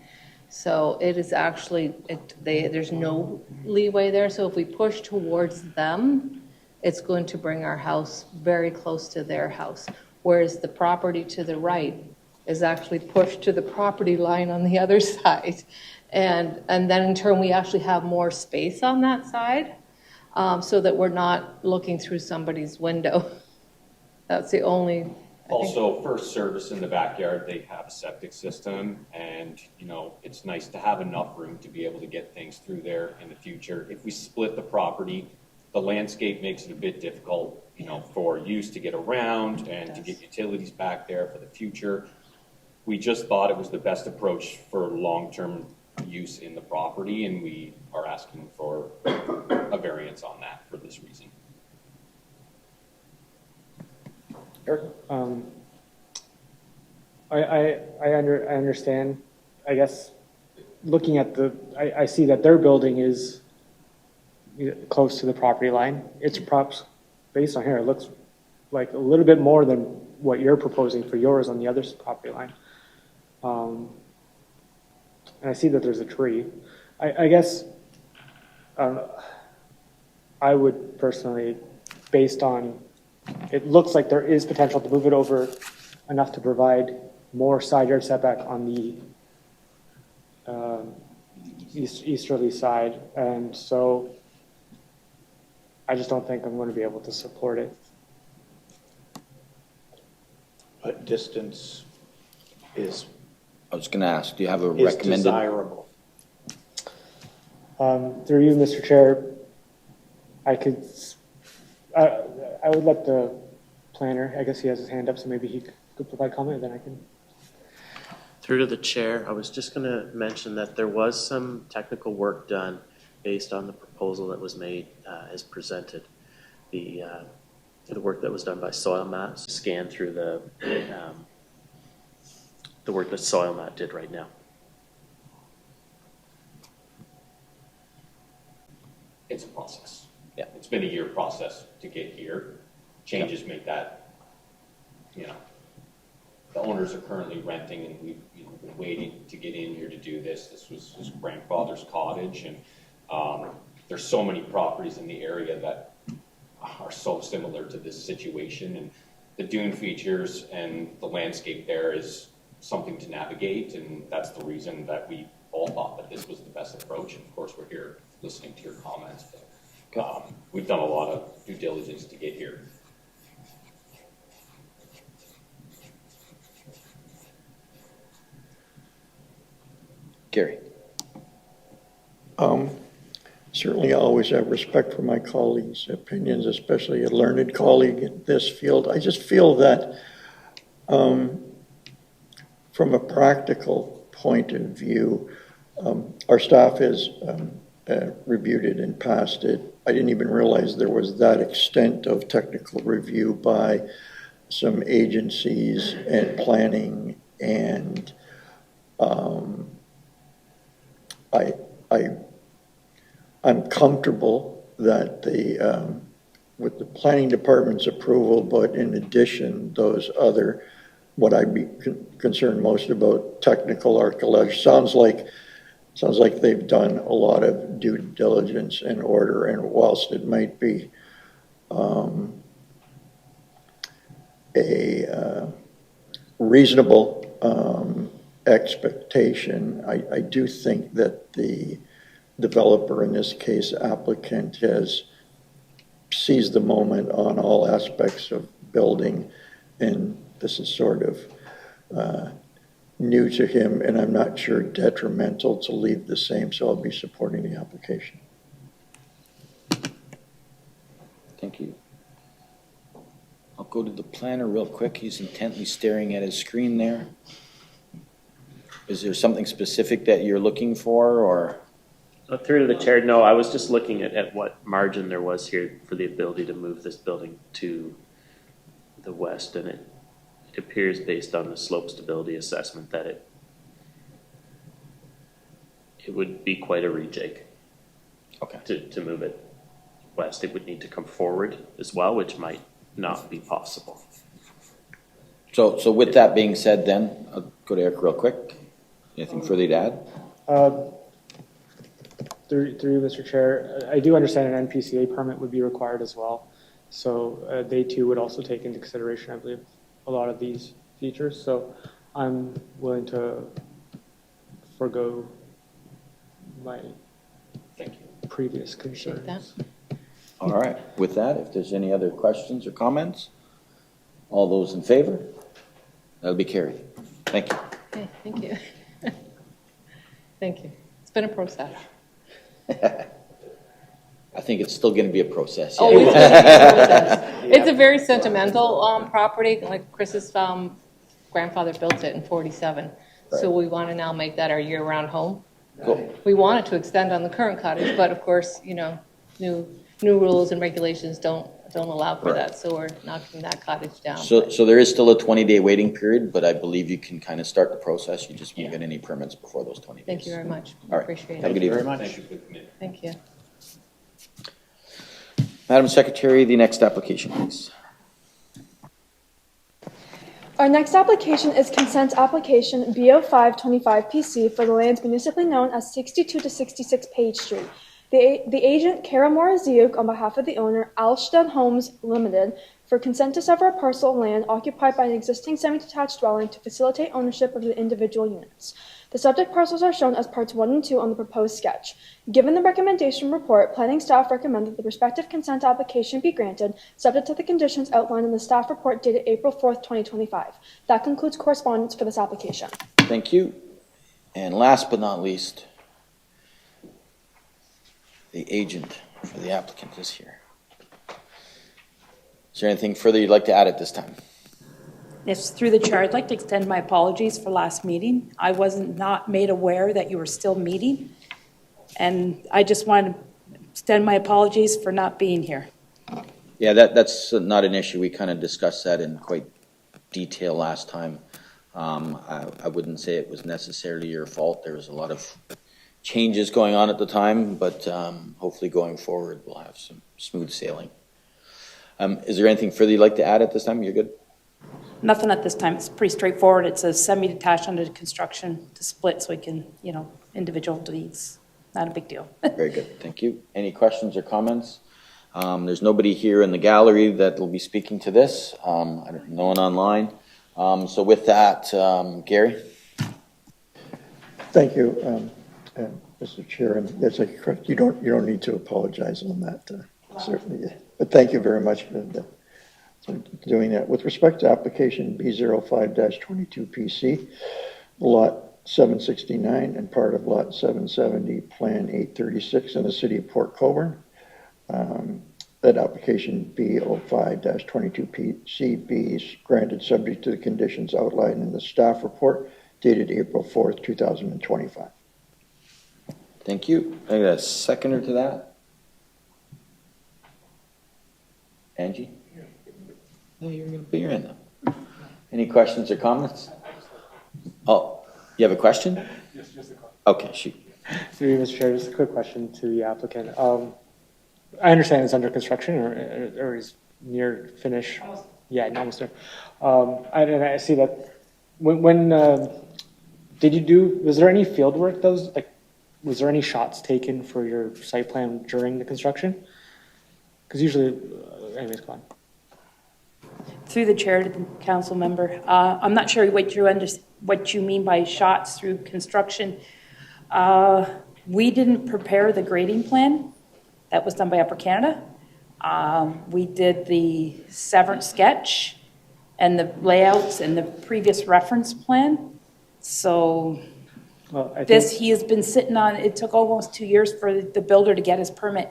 So it is actually, there's no leeway there. So if we push towards them, it's going to bring our house very close to their house. Whereas the property to the right is actually pushed to the property line on the other side. And then in turn, we actually have more space on that side, so that we're not looking through somebody's window. That's the only Also, for service in the backyard, they have a septic system, and, you know, it's nice to have enough room to be able to get things through there in the future. If we split the property, the landscape makes it a bit difficult, you know, for use to get around and to get utilities back there for the future. We just thought it was the best approach for long-term use in the property, and we are asking for a variance on that for this reason. I understand, I guess, looking at I see that their building is close to the property line. It's props, based on here, it looks like a little bit more than what you're proposing for yours on the other property line. And I see that there's a tree. I guess, I would personally, based on, it looks like there is potential to move it over enough to provide more side yard setback on the easterly side. And so I just don't think I'm going to be able to support it. What distance is I was gonna ask, do you have a recommended? desirable? Through you, Mr. Chair, I would let the planner, I guess he has his hand up, so maybe he could provide comment, then I can. Through to the chair, I was just going to mention that there was some technical work done based on the proposal that was made as presented. The work that was done by Soil Mats, scan through the work that Soil Mat did right now. It's a process. Yeah. It's been a year process to get here. Changes make that, you know, the owners are currently renting, and we've, you know, been waiting to get in here to do this. This was his grandfather's cottage, and there's so many properties in the area that are so similar to this situation, and the dune features and the landscape there is something to navigate, and that's the reason that we all thought that this was the best approach. And of course, we're here listening to your comments, but we've done a lot of due diligence to get here. Gary. Certainly I always have respect for my colleagues' opinions, especially a learned colleague in this field. I just feel that from a practical point of view, our staff has reviewed it and passed it. I didn't even realize there was that extent of technical review by some agencies and planning, and I'm comfortable that with the planning department's approval, but in addition, those other, what I'd be concerned most about, technical archaeology, sounds like they've done a lot of due diligence and order, and whilst it might be a reasonable expectation, I do think that the developer, in this case applicant, has seized the moment on all aspects of building, and this is sort of new to him, and I'm not sure detrimental to leave the same, so I'll be supporting the application. Thank you. I'll go to the planner real quick. He's intently staring at his screen there. Is there something specific that you're looking for, or? Through to the chair, no, I was just looking at what margin there was here for the ability to move this building to the west, and it appears based on the slope stability assessment that it would be quite a rejig. Okay. To move it west. It would need to come forward as well, which might not be possible. So with that being said, then I'll go to Eric real quick. Anything further to add? Through you, Mr. Chair, I do understand an NPCA permit would be required as well. So they too would also take into consideration, I believe, a lot of these features. So I'm willing to forego my previous concerns. All right. With that, if there's any other questions or comments, all those in favor? That'll be carried. Thank you. Okay, thank you. Thank you. It's been a process. I think it's still gonna be a process. Oh, yeah. it's going to be a process. It's a very sentimental property, like Chris's grandfather built it in 47. So we want to now make that our year-round home. Cool. We wanted to extend on the current cottage, but of course, you know, new rules and regulations don't allow for that, so we're knocking that cottage down. So there is still a 20-day waiting period, but I believe you can kind of start the process. You just won't get any permits before those 20 days. Thank you very much. All right. Appreciate Have a it. good evening. Thank you for the committee. Thank you. Madam Secretary, the next application, please. Our next application is consent application B0525PC for the lands municipally known as 62 to 66 Page Street. The agent, Kara Moraziuk, on behalf of the owner, Alsted Homes Limited, for consent to sever a parcel of land occupied by an existing semi-detached dwelling to facilitate ownership of the individual units. The subject parcels are shown as parts 1 and 2 on the proposed sketch. Given the recommendation report, planning staff recommend that the respective consent application be granted, subject to the conditions outlined in the staff report dated April 4th, 2025. That concludes correspondence for this application. Thank you. And last but not least, the agent for the applicant is here. Is there anything further you'd like to add at this time? Yes, through the chair, I'd like to extend my apologies for last meeting. I wasn't not made aware that you were still meeting, and I just wanted to extend my apologies for not being here. Yeah, that's not an issue. We kind of discussed that in quite detail last time. I wouldn't say it was necessarily your fault. There was a lot of changes going on at the time, but hopefully going forward we'll have some smooth sailing. Is there anything further you'd like to add at this time? You're good? Nothing at this time. It's pretty straightforward. It's a semi-detached under construction to split so we can, individual deeds. Not a big deal. Very good. Thank you. Any questions or comments? There's nobody here in the gallery that will be speaking to this. No one online. So with that, Gary? Thank you, Mr. Chair. And that's correct. You don't need to apologize on that, certainly. But thank you very much for doing that. With respect to application B05-22PC, lot 769 and part of lot 770, plan 836 in the city of Port Colborne. That application B05-22PC is granted subject to the conditions outlined in the staff report dated April 4th, 2025. Thank you. I got a seconder to that. Angie? No, you're going to be in them. Any questions or comments? Oh, you have a question? Yes, just a question. Okay, shoot. Through you, Mr. Chair, just a quick question to the applicant. I understand it's under construction or is near finish. Almost. Yeah, almost there. I see that when was there any field work was there any shots taken for your site plan during the construction? Because usually, anyways, go on. Through the chair to the council member, I'm not sure what you mean by shots through construction. We didn't prepare the grading plan. That was done by Upper Canada. We did the severance sketch and the layouts and the previous reference plan. So he has been sitting on, it took almost 2 years for the builder to get his permit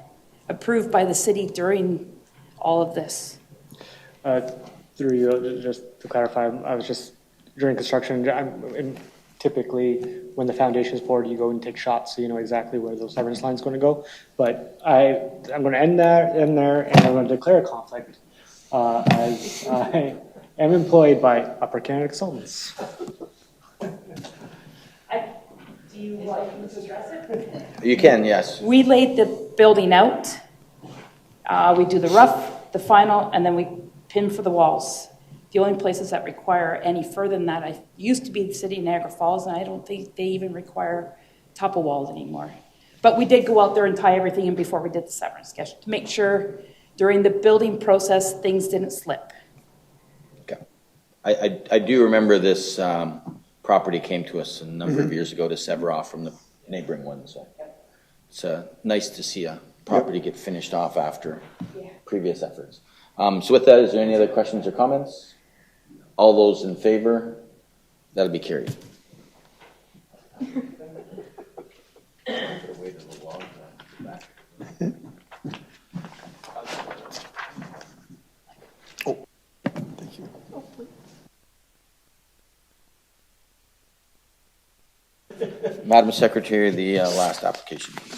approved by the city during all of this. Through you, just to clarify, I was just during construction. Typically, when the foundation is poured, you go and take shots, so you know exactly where those severance lines going to go. But I'm going to end there, and I'm going to declare a conflict as I am employed by Upper Canada Consultants. Do you like me to address it? You can, yes. We laid the building out. We do the rough, the final, and then we pin for the walls. The only places that require any further than that, I used to be the city of Niagara Falls, and I don't think they even require top of walls anymore. But we did go out there and tie everything in before we did the severance sketch to make sure during the building process things didn't slip. Okay. I do remember this property came to us a number of years ago to sever off from the neighboring one. So it's nice to see a property get finished off after previous efforts. So with that, is there any other questions or comments? All those in favor? That'll be carried. Madam Secretary, the last application, please.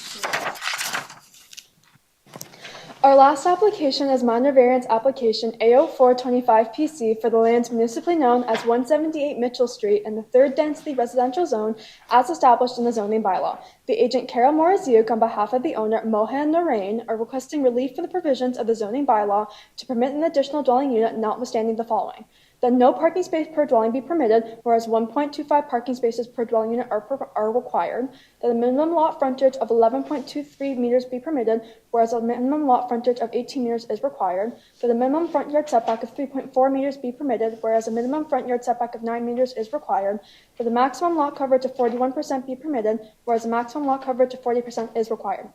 Our last application is minor variance application A0425PC for the lands municipally known as 178 Mitchell Street in the 3rd Density Residential Zone as established in the zoning bylaw. The agent Carol Moraziuk on behalf of the owner Mohan Narain are requesting relief for the provisions of the zoning bylaw to permit an additional dwelling unit notwithstanding the following. That no parking space per dwelling be permitted, whereas 1.25 parking spaces per dwelling unit are required. That a minimum lot frontage of 11.23 meters be permitted, whereas a minimum lot frontage of 18 meters is required. That a minimum front yard setback of 3.4 meters be permitted, whereas a minimum front yard setback of 9 meters is required. For the maximum lot coverage of 41% be permitted, whereas a maximum lot coverage of 40% is required.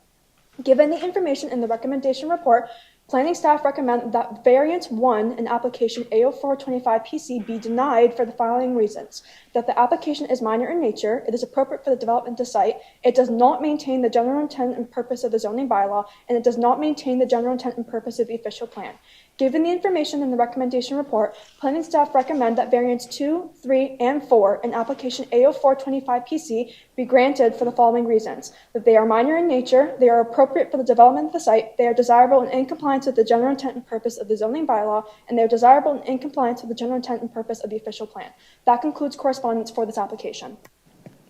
Given the information in the recommendation report, planning staff recommend that variance 1 in application A0425PC be denied for the following reasons. That the application is minor in nature, it is appropriate for the development to site, it does not maintain the general intent and purpose of the zoning bylaw, and it does not maintain the general intent and purpose of the official plan. Given the information in the recommendation report, planning staff recommend that variants 2, 3, and 4 in application A0425PC be granted for the following reasons. That they are minor in nature, they are appropriate for the development of the site, they are desirable and in compliance with the general intent and purpose of the zoning bylaw, and they are desirable and in compliance with the general intent and purpose of the official plan. That concludes correspondence for this application.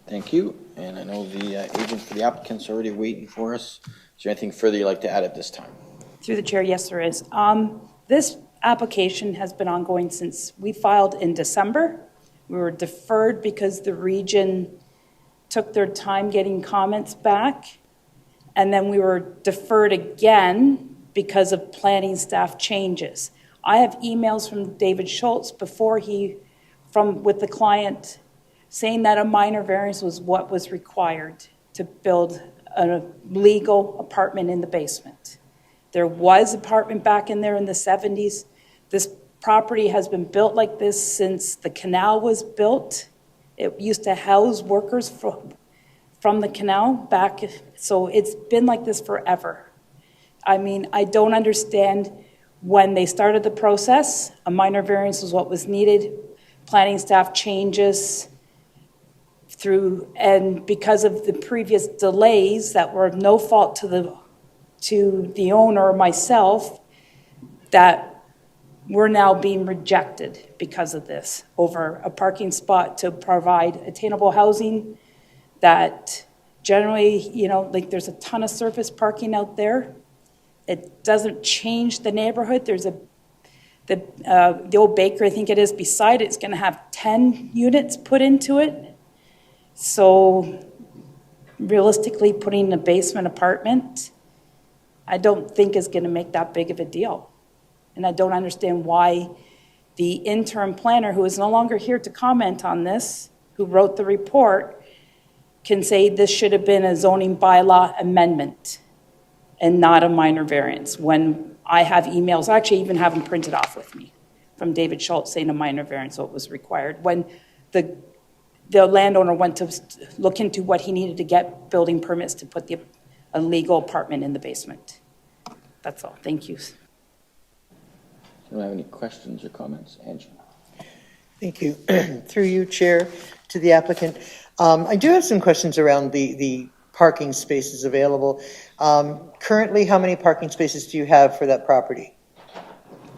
Thank you. And I know the agent for the applicant's already waiting for us. Is there anything further you'd like to add at this time? Through the chair, yes, there is. This application has been ongoing since we filed in December. We were deferred because the region took their time getting comments back. And then we were deferred again because of planning staff changes. I have emails from David Schultz before with the client saying that a minor variance was what was required to build a legal apartment in the basement. There was apartment back in there in the 70s. This property has been built like this since the canal was built. It used to house workers from the canal back, so it's been like this forever. I mean, I don't understand when they started the process, a minor variance was what was needed. Planning staff changes and because of the previous delays that were of no fault to the owner or myself, that we're now being rejected because of this over a parking spot to provide attainable housing that generally, like there's a ton of surface parking out there. It doesn't change the neighborhood. There's the old bakery, I think it is, beside it, it's going to have 10 units put into it. So realistically, putting a basement apartment, I don't think is going to make that big of a deal. And I don't understand why the interim planner, who is no longer here to comment on this, who wrote the report, can say this should have been a zoning bylaw amendment and not a minor variance. When I have emails, I actually even have them printed off with me from David Schultz saying a minor variance, what was required. When the landowner went to look into what he needed to get building permits to put a legal apartment in the basement. That's all. Thank you. Do you have any questions or comments? Angie? Thank you. Through you, Chair, to the applicant. I do have some questions around the parking spaces available. Currently, how many parking spaces do you have for that property?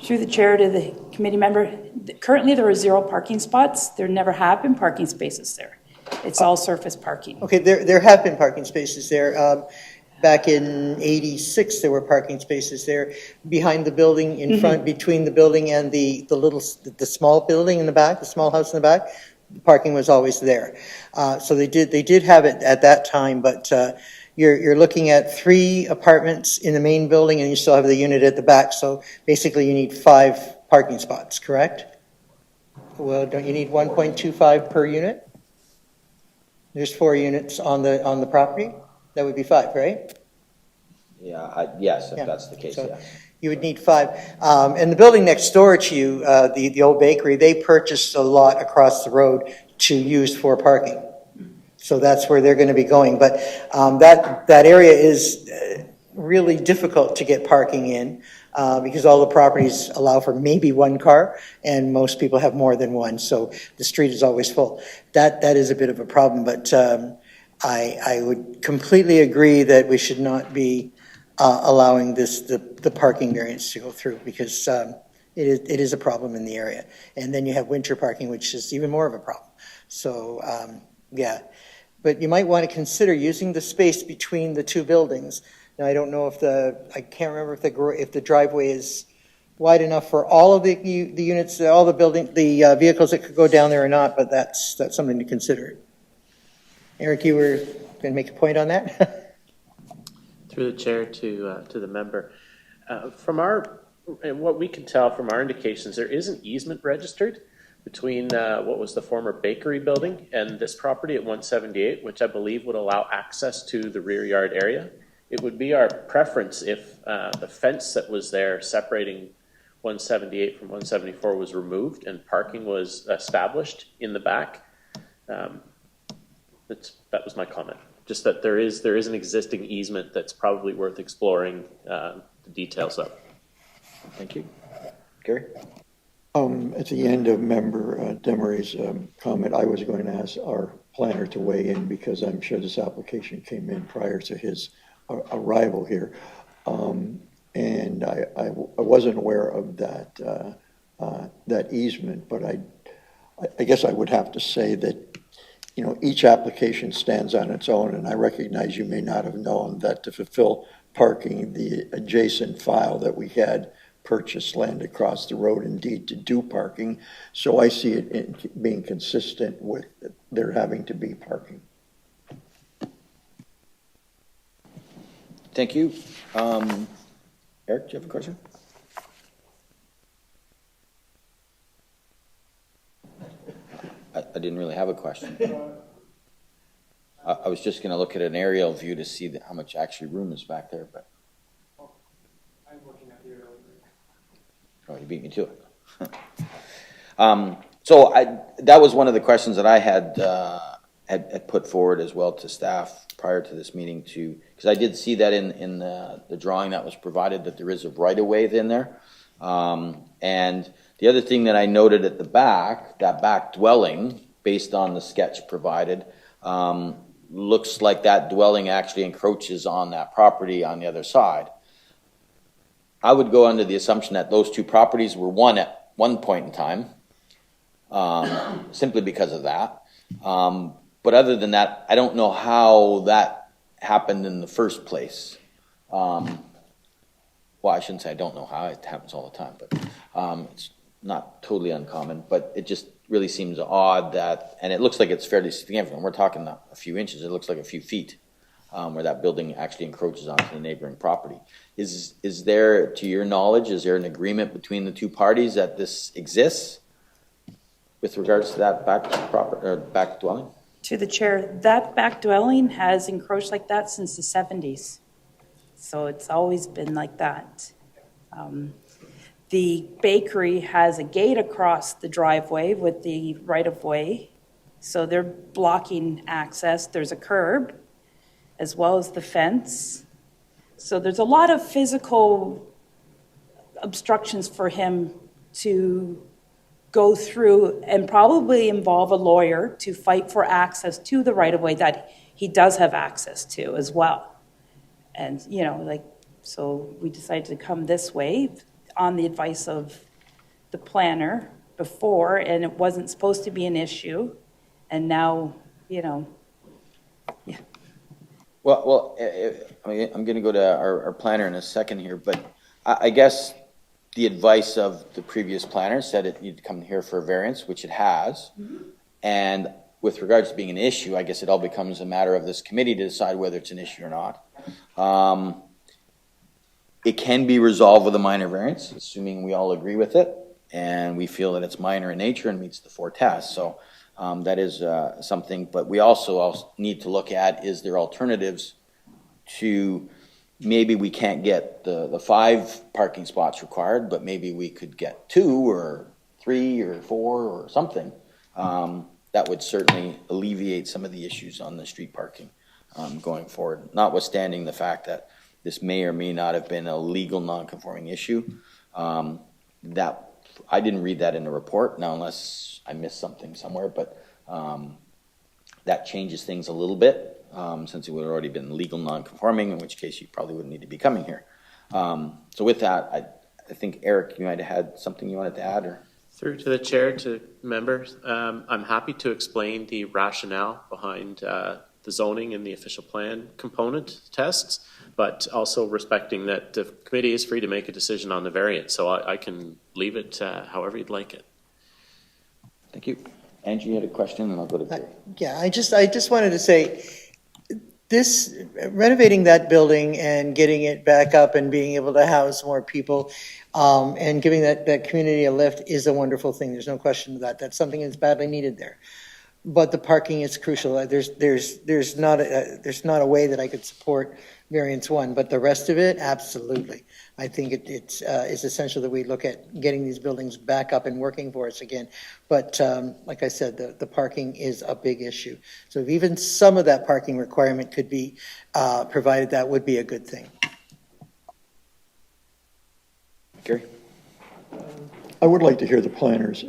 Through the chair to the committee member, currently there are 0 parking spots. There never have been parking spaces there. It's all surface parking. Okay, there have been parking spaces there. Back in '86, there were parking spaces there behind the building, in front, between the building and the small building in the back, the small house in the back. The parking was always there. So they did have it at that time, but you're looking at 3 apartments in the main building and you still have the unit at the back. So basically you need 5 parking spots, correct? Well, don't you need 1.25 per unit? There's 4 units on the property. That would be 5, right? Yeah, yes, if that's the case, So yeah. You would need 5. And the building next door to you, the old bakery, they purchased a lot across the road to use for parking. So that's where they're going to be going. But that area is really difficult to get parking in because all the properties allow for maybe 1 car, and most people have more than 1. So the street is always full. That is a bit of a problem. But I would completely agree that we should not be allowing the parking variance to go through because it is a problem in the area. And then you have winter parking, which is even more of a problem. So, yeah. But you might want to consider using the space between the 2 buildings. Now, I don't know I can't remember if the driveway is wide enough for all of the units, all the vehicles that could go down there or not, but that's something to consider. Eric, you were going to make a point on that? Through the chair to the member. And what we can tell from our indications, there is an easement registered between what was the former bakery building and this property at 178, which I believe would allow access to the rear yard area. It would be our preference if the fence that was there separating 178 from 174 was removed and parking was established in the back. That was my comment. Just that there is an existing easement that's probably worth exploring the details of. Thank you. Gary? At the end of Member Demery's comment, I was going to ask our planner to weigh in because I'm sure this application came in prior to his arrival here. And I wasn't aware of that easement, but I guess I would have to say that, you know, each application stands on its own, and I recognize you may not have known that to fulfill parking, the adjacent file that we had purchased land across the road indeed to do parking. So I see it being consistent with there having to be parking. Thank you. Eric, do you have a question? I didn't really have a question. I was just going to look at an aerial view to see how much actually room is back there, but. I'm looking at the aerial view. Oh, you beat me to it. So that was one of the questions that I had put forward as well to staff prior to this meeting because I did see that in the drawing that was provided that there is a right-of-way in there. And the other thing that I noted at the back, that back dwelling, based on the sketch provided, looks like that dwelling actually encroaches on that property on the other side. I would go under the assumption that those 2 properties were one at one point in time, simply because of that. But other than that, I don't know how that happened in the first place. Well, I shouldn't say I don't know how. It happens all the time, but it's not totally uncommon. But it just really seems odd that, and it looks like it's fairly significant. We're talking a few inches. It looks like a few feet where that building actually encroaches onto the neighboring property. Is there, to your knowledge, is there an agreement between the 2 parties that this exists with regards to that back dwelling? To the chair, that back dwelling has encroached like that since the 70s. So it's always been like that. The bakery has a gate across the driveway with the right-of-way. So they're blocking access. There's a curb as well as the fence. So there's a lot of physical obstructions for him to go through and probably involve a lawyer to fight for access to the right-of-way that he does have access to as well. And, you know, so we decided to come this way on the advice of the planner before, and it wasn't supposed to be an issue. And now, you know, yeah. Well, I'm going to go to our planner in a second here, but I guess the advice of the previous planner said it needed to come here for a variance, which it has. Mm-hmm. And with regards to being an issue, I guess it all becomes a matter of this committee to decide whether it's an issue or not. It can be resolved with a minor variance, assuming we all agree with it, and we feel that it's minor in nature and meets the 4 tests. So that is something, but we also need to look at, is there alternatives to maybe we can't get the 5 parking spots required, but maybe we could get 2 or 3 or 4 or something. That would certainly alleviate some of the issues on the street parking going forward, notwithstanding the fact that this may or may not have been a legal non-conforming issue. That I didn't read that in the report, now unless I missed something somewhere, but that changes things a little bit, since it would have already been legal non-conforming, in which case you probably wouldn't need to be coming here. So with that, I think, Eric, you might have had something you wanted to add, or? Through to the chair, to members, I'm happy to explain the rationale behind the zoning and the official plan component tests, but also respecting that the committee is free to make a decision on the variance, so I can leave it however you'd like it. Thank you. Angie, you had a question, and I'll go to Gary. Yeah, I just wanted to say, this, renovating that building and getting it back up and being able to house more people, and giving that community a lift is a wonderful thing. There's no question of that. That's something that's badly needed there. But the parking is crucial. There's not a way that I could support variance 1, but the rest of it, absolutely. I think it's essential that we look at getting these buildings back up and working for us again. But like I said, the parking is a big issue. So if even some of that parking requirement could be provided, that would be a good thing. Gary? I would like to hear the planner's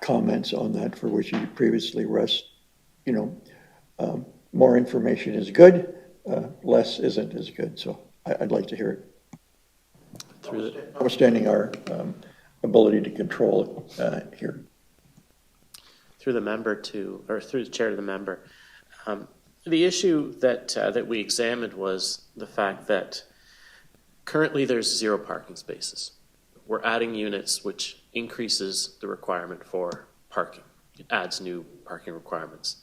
comments on that, for which you previously more information is good, less isn't as good. So I'd like to hear it. Notwithstanding our ability to control it here. Through the member through the chair to the member. The issue that we examined was the fact that currently there's 0 parking spaces. We're adding units, which increases the requirement for parking. It adds new parking requirements.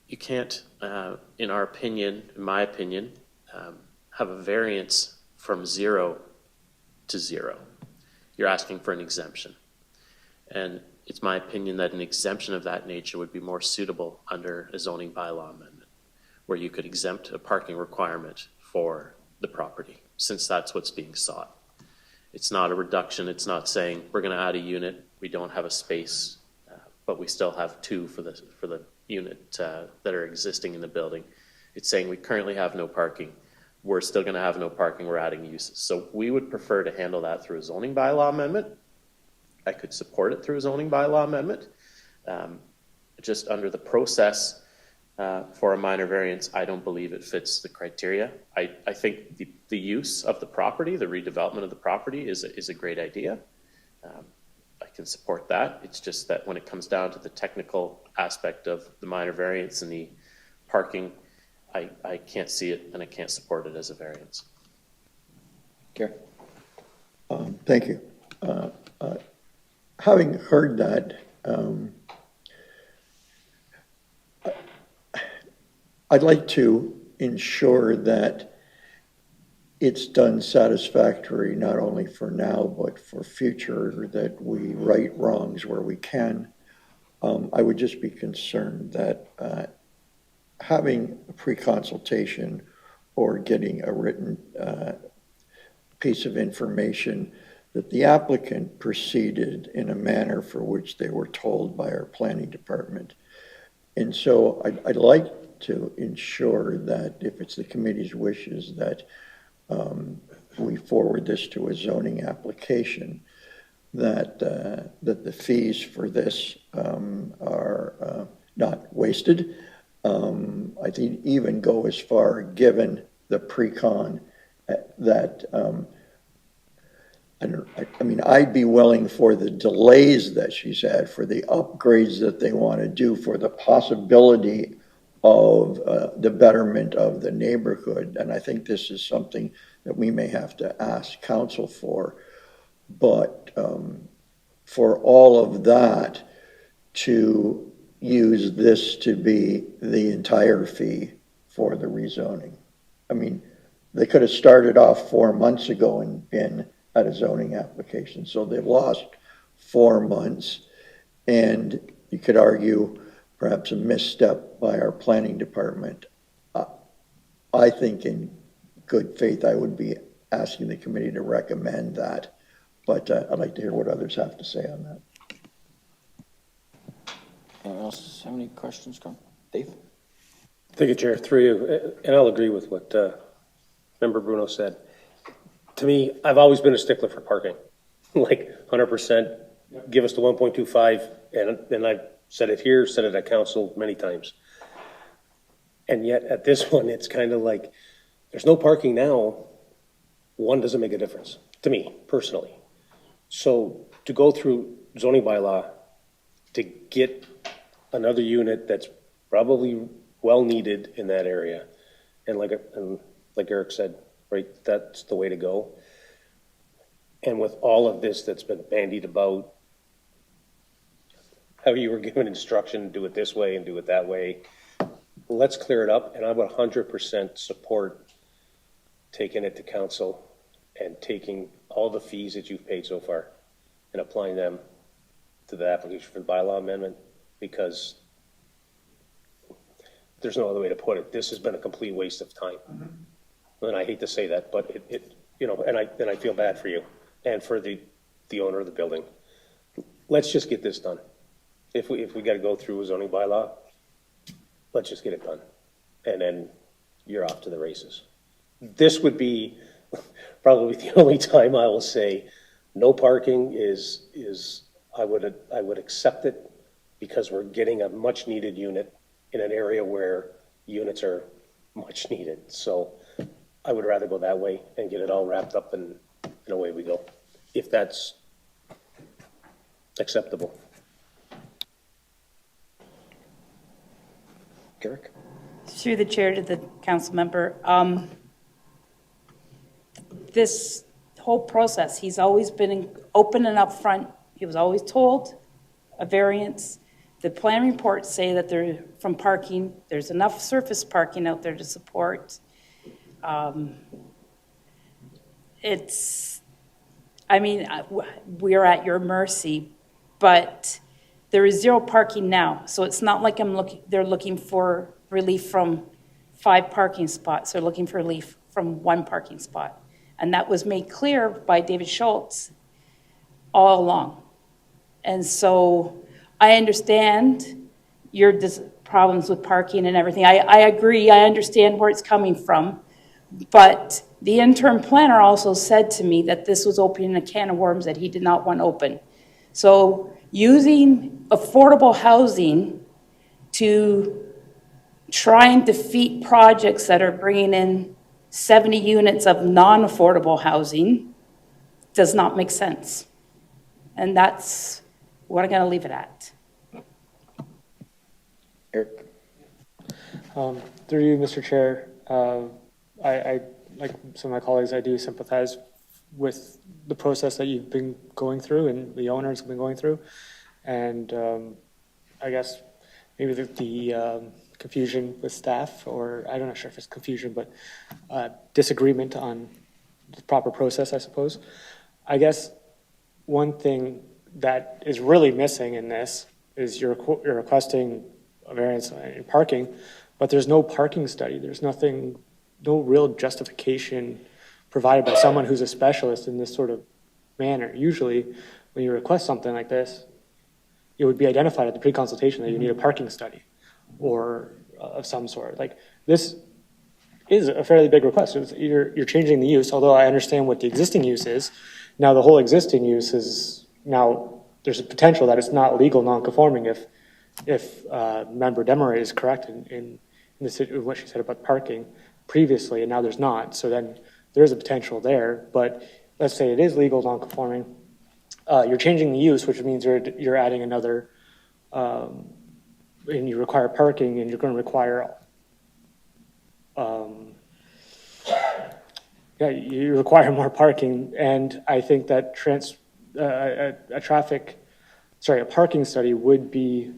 You can't, in my opinion, have a variance from 0 to 0. You're asking for an exemption. And it's my opinion that an exemption of that nature would be more suitable under a zoning bylaw amendment, where you could exempt a parking requirement for the property, since that's what's being sought. It's not a reduction. It's not saying we're going to add a unit, we don't have a space, but we still have 2 for the unit that are existing in the building. It's saying we currently have no parking. We're still going to have no parking. We're adding uses. So we would prefer to handle that through a zoning bylaw amendment. I could support it through a zoning bylaw amendment. Just under the process for a minor variance, I don't believe it fits the criteria. I think the use of the property, the redevelopment of the property is a great idea. I can support that. It's just that when it comes down to the technical aspect of the minor variance and the parking, I can't see it and I can't support it as a variance. Gary? Thank you. Having heard that, I'd like to ensure that it's done satisfactory, not only for now, but for future, that we right wrongs where we can. I would just be concerned that having a pre-consultation or getting a written piece of information that the applicant proceeded in a manner for which they were told by our planning department. And so I'd like to ensure that if it's the committee's wishes that we forward this to a zoning application, that the fees for this are not wasted. I think even go as far, given the pre-con, that I'd be willing for the delays that she's had, for the upgrades that they want to do, for the possibility of the betterment of the neighborhood. And I think this is something that we may have to ask council for. But for all of that, to use this to be the entire fee for the rezoning. I mean, they could have started off 4 months ago and been at a zoning application. So they've lost 4 months. And you could argue perhaps a misstep by our planning department. I think in good faith, I would be asking the committee to recommend that. But I'd like to hear what others have to say on that. Anyone else have any questions, Dave? Thank you, Chair. Through you, and I'll agree with what Member Bruno said. To me, I've always been a stickler for parking, like 100%. Give us the 1.25, and I've said it here, said it at council many times. And yet at this one, it's kind of like, there's no parking now. One doesn't make a difference, to me, personally. So to go through zoning bylaw to get another unit that's probably well needed in that area, and like Eric said, right, that's the way to go. And with all of this that's been bandied about, how you were given instruction, do it this way and do it that way, let's clear it up. And I would 100% support taking it to council and taking all the fees that you've paid so far and applying them to the application for the bylaw amendment, because there's no other way to put it. This has been a complete waste of time. And I hate to say that, but it and I feel bad for you and for the owner of the building. Let's just get this done. If we got to go through a zoning bylaw, let's just get it done. And then you're off to the races. This would be probably the only time I will say no parking is I would accept it, because we're getting a much needed unit in an area where units are much needed. So I would rather go that way and get it all wrapped up and away we go, if that's acceptable. Garrick? Through the chair to the council member, this whole process, he's always been open and upfront. He was always told a variance. The plan reports say that there, from parking, there's enough surface parking out there to support. We're at your mercy, but there is zero parking now. So it's not like they're looking for relief from 5 parking spots. They're looking for relief from 1 parking spot. And that was made clear by David Schultz all along. And so I understand your problems with parking and everything. I agree. I understand where it's coming from. But the interim planner also said to me that this was opening a can of worms that he did not want open. So using affordable housing to try and defeat projects that are bringing in 70 units of non-affordable housing does not make sense. And that's what I'm going to leave it at. Eric? Through you, Mr. Chair, I, like some of my colleagues, I do sympathize with the process that you've been going through and the owners have been going through. And I guess maybe the confusion with staff, or I'm not sure if it's confusion, but disagreement on the proper process, I suppose. I guess one thing that is really missing in this is you're requesting a variance in parking, but there's no parking study. There's nothing, no real justification provided by someone who's a specialist in this sort of manner. Usually, when you request something like this, it would be identified at the pre-consultation that you need a parking study or of some sort. Like, this is a fairly big request. You're changing the use, although I understand what the existing use is. Now, the whole existing use is, now there's a potential that it's not legal non-conforming if Member Demeray is correct in what she said about parking previously, and now there's not. So then there's a potential there. But let's say it is legal non-conforming. You're changing the use, which means you're adding another, and you require parking, and you're going to require, you require more parking. And I think that a parking study would be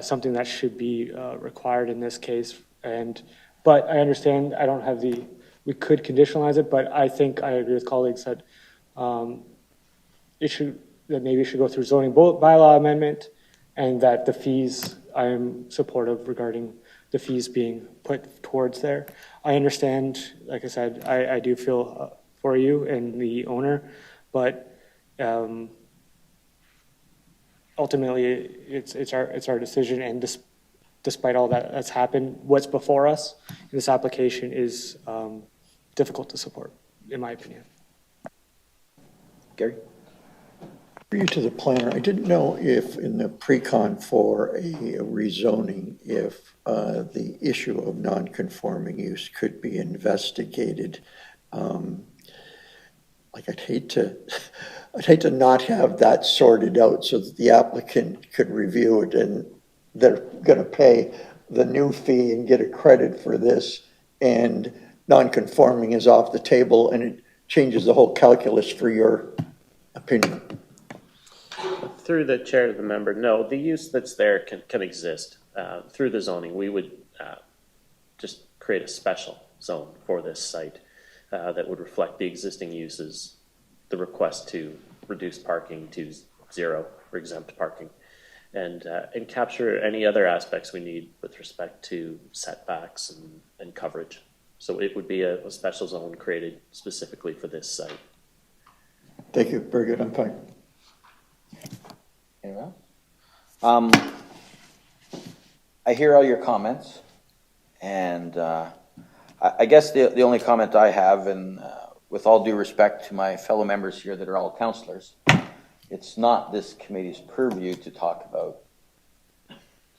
something that should be required in this case. But I understand I don't have we could conditionalize it, but I think I agree with colleagues that maybe it should go through zoning bylaw amendment, and that the fees I am supportive regarding the fees being put towards there. I understand, like I said, I do feel for you and the owner, but ultimately it's our decision, and despite all that's happened, what's before us in this application is difficult to support, in my opinion. Gary? For you to the planner, I didn't know if in the pre-con for a rezoning, if the issue of non-conforming use could be investigated. Like I'd hate to not have that sorted out so that the applicant could review it and they're going to pay the new fee and get a credit for this, and non-conforming is off the table, and it changes the whole calculus for your opinion. Through the chair to the member, no, the use that's there can exist. Through the zoning, we would just create a special zone for this site that would reflect the existing uses, the request to reduce parking to 0 or exempt parking, and capture any other aspects we need with respect to setbacks and coverage. So it would be a special zone created specifically for this site. Thank you. Very good. I'm fine. Anyone else? I hear all your comments, and I guess the only comment I have, and with all due respect to my fellow members here that are all councillors, it's not this committee's purview to talk about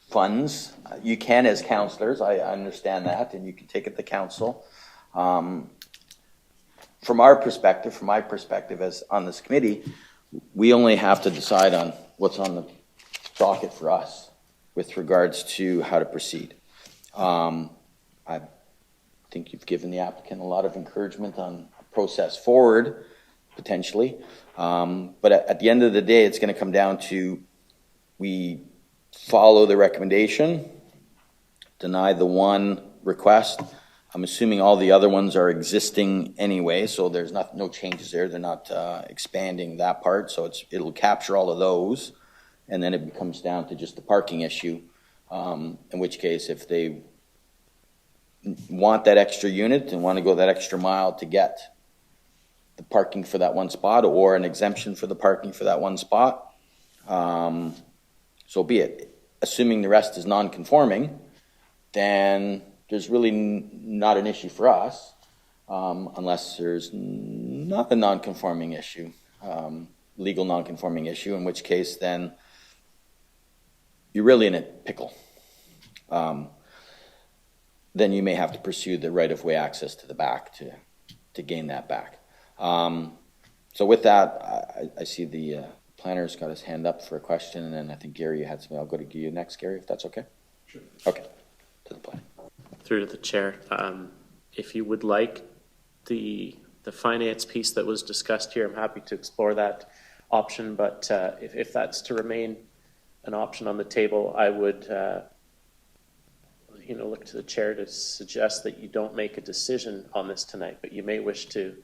funds. You can as councillors, I understand that, and you can take it to council. From our perspective, from my perspective as on this committee, we only have to decide on what's on the docket for us with regards to how to proceed. I think you've given the applicant a lot of encouragement on a process forward, potentially. But at the end of the day, it's going to come down to we follow the recommendation, deny the one request. I'm assuming all the other ones are existing anyway, so there's no changes there. They're not expanding that part, so it'll capture all of those, and then it comes down to just the parking issue, in which case if they want that extra unit and want to go that extra mile to get the parking for that one spot or an exemption for the parking for that one spot, so be it. Assuming the rest is non-conforming, then there's really not an issue for us, unless there's not a non-conforming issue, legal non-conforming issue, in which case then you're really in a pickle. Then you may have to pursue the right-of-way access to the back to gain that back. So with that, I see the planner's got his hand up for a question, and then I think Gary, you had something. I'll go to you next, Gary, if that's okay. Sure. Okay, to the planner. Through to the chair, if you would like the finance piece that was discussed here, I'm happy to explore that option, but if that's to remain an option on the table, I would look to the chair to suggest that you don't make a decision on this tonight, but you may wish to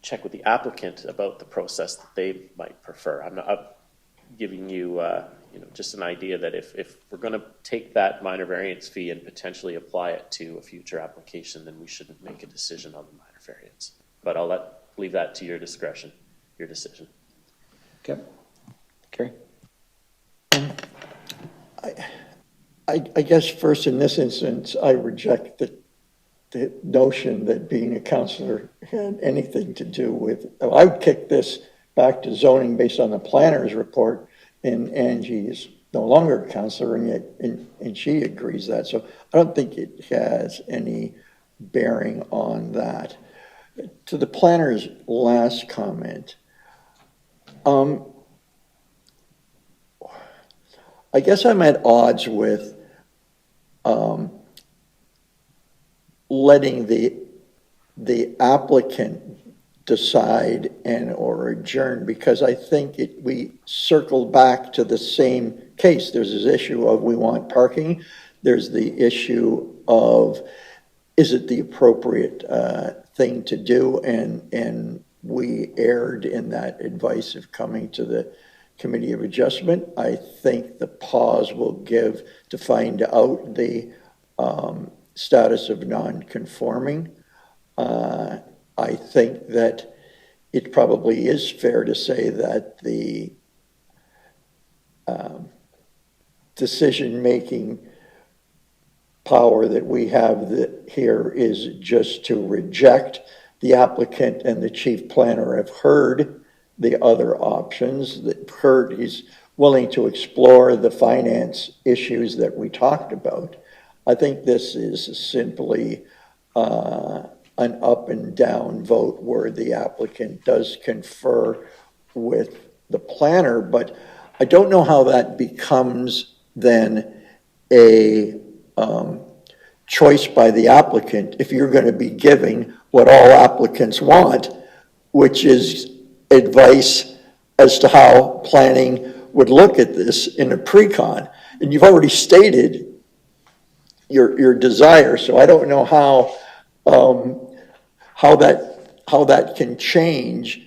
check with the applicant about the process that they might prefer. I'm giving you just an idea that if we're going to take that minor variance fee and potentially apply it to a future application, then we shouldn't make a decision on the minor variance. But I'll leave that to your discretion, your decision. Okay. Carrie? I guess first in this instance, I reject the notion that being a counselor had anything to do with, I would kick this back to zoning based on the planner's report, and Angie is no longer a counselor, and yet, and she agrees that. So I don't think it has any bearing on that. To the planner's last comment, I guess I'm at odds with letting the applicant decide and or adjourn, because I think we circle back to the same case. There's this issue of we want parking. There's the issue of is it the appropriate thing to do, and we erred in that advice of coming to the Committee of Adjustment. I think the pause will give to find out the status of non-conforming. I think that it probably is fair to say that the decision-making power that we have here is just to reject. The applicant and the chief planner have heard the other options, that heard he's willing to explore the finance issues that we talked about. I think this is simply an up and down vote where the applicant does confer with the planner, but I don't know how that becomes then a choice by the applicant if you're going to be giving what all applicants want, which is advice as to how planning would look at this in a pre-con. And you've already stated your desire, so I don't know how that can change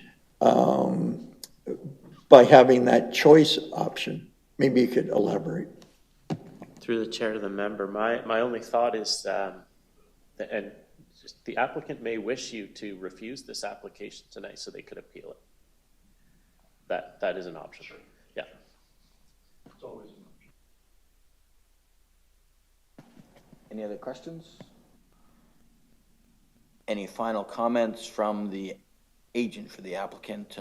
by having that choice option. Maybe you could elaborate. Through the chair to the member, my only thought is, and just the applicant may wish you to refuse this application tonight so they could appeal it. That is an option. Yeah. It's always an option. Any other questions? Any final comments from the agent for the applicant,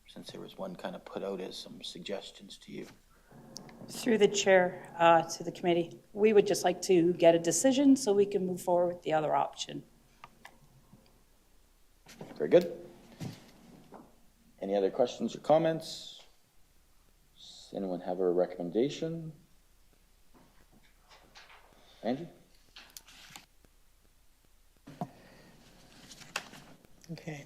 since there was one kind of put out as some suggestions to you? Through the chair to the committee, we would just like to get a decision so we can move forward with the other option. Very good. Any other questions or comments? Does anyone have a recommendation? Andrew? Okay.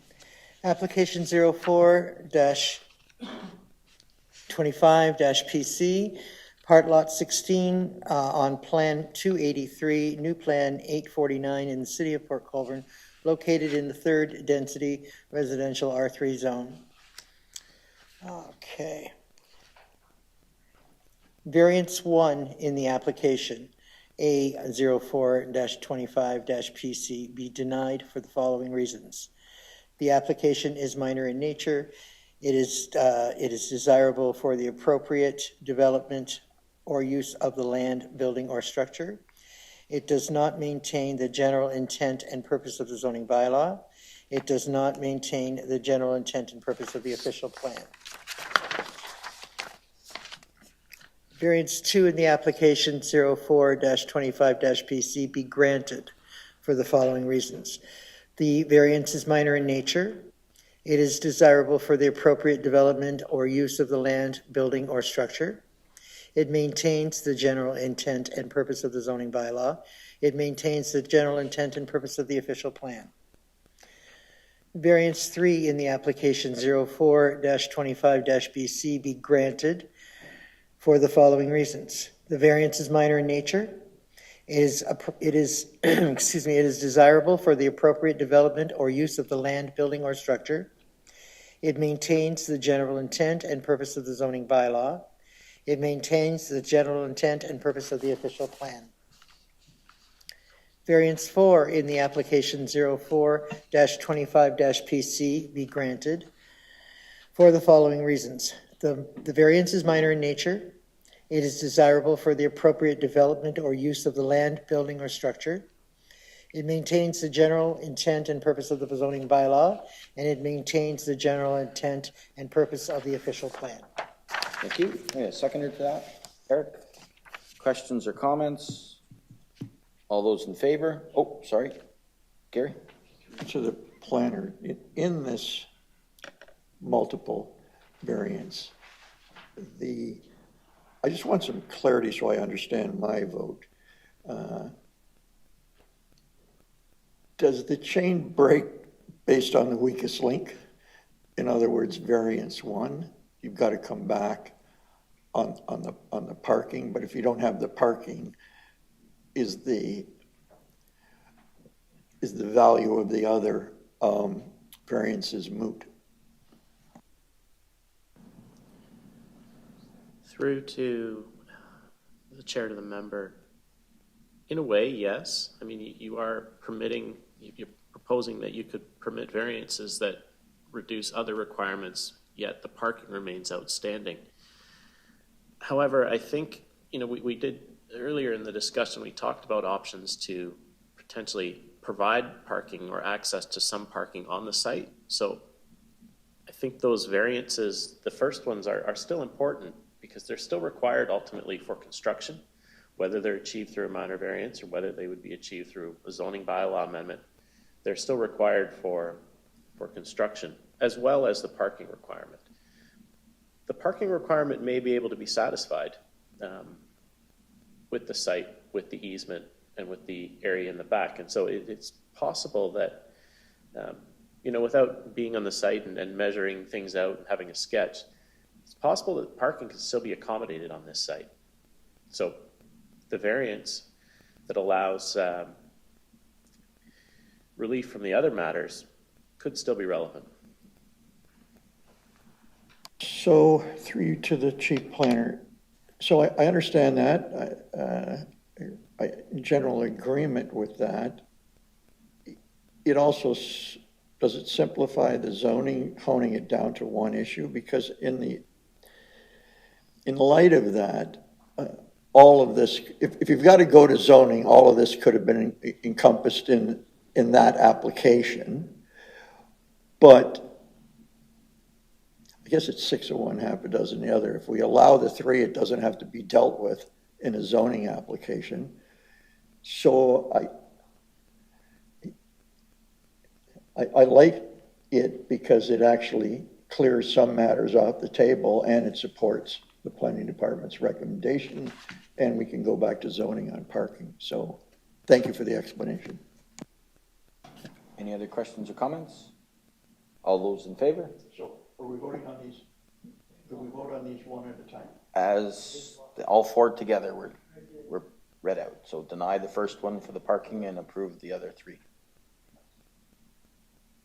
Application 04-25-PC, part lot 16 on plan 283, new plan 849 in the city of Port Colborne, located in the 3rd density residential R3 zone. Okay. Variance 1 in the application, A04-25-PC, be denied for the following reasons. The application is minor in nature. It is desirable for the appropriate development or use of the land, building, or structure. It does not maintain the general intent and purpose of the zoning bylaw. It does not maintain the general intent and purpose of the official plan. Variance 2 in the application 04-25-PC be granted for the following reasons. The variance is minor in nature. It is desirable for the appropriate development or use of the land, building, or structure. It maintains the general intent and purpose of the zoning bylaw. It maintains the general intent and purpose of the official plan. Variance 3 in the application 04-25-BC be granted for the following reasons. The variance is minor in nature. It is desirable for the appropriate development or use of the land, building, or structure. It maintains the general intent and purpose of the zoning bylaw. It maintains the general intent and purpose of the official plan. Variance 4 in the application 04-25-PC be granted for the following reasons. The variance is minor in nature. It is desirable for the appropriate development or use of the land, building, or structure. It maintains the general intent and purpose of the zoning bylaw, and it maintains the general intent and purpose of the official plan. Thank you. A seconder to that? Eric? Questions or comments? All those in favor? Oh, sorry. Gary? To the planner, in this multiple variance, I just want some clarity so I understand my vote. Does the chain break based on the weakest link? In other words, variance 1, you've got to come back on the parking, but if you don't have the parking, is the value of the other variances moot? Through to the chair to the member. In a way, yes. I mean, you are permitting, you're proposing that you could permit variances that reduce other requirements, yet the parking remains outstanding. However, I think, we did, earlier in the discussion, we talked about options to potentially provide parking or access to some parking on the site. So I think those variances, the first ones are still important because they're still required ultimately for construction, whether they're achieved through a minor variance or whether they would be achieved through a zoning bylaw amendment. They're still required for construction, as well as the parking requirement. The parking requirement may be able to be satisfied with the site, with the easement, and with the area in the back. And so it's possible that, without being on the site and measuring things out and having a sketch, it's possible that parking can still be accommodated on this site. So the variance that allows relief from the other matters could still be relevant. So through to the chief planner. So I understand that. I in general agreement with that. It also, does it simplify the zoning, honing it down to one issue? Because in light of that, all of this, if you've got to go to zoning, all of this could have been encompassed in that application. But I guess it's 6 of one, half a dozen the other. If we allow the 3, it doesn't have to be dealt with in a zoning application. So I like it because it actually clears some matters off the table and it supports the planning department's recommendation, and we can go back to zoning on parking. So thank you for the explanation. Any other questions or comments? All those in favor? So are we voting on these? Do we vote on these one at a time? As all 4 together were read out. So deny the first one for the parking and approve the other 3.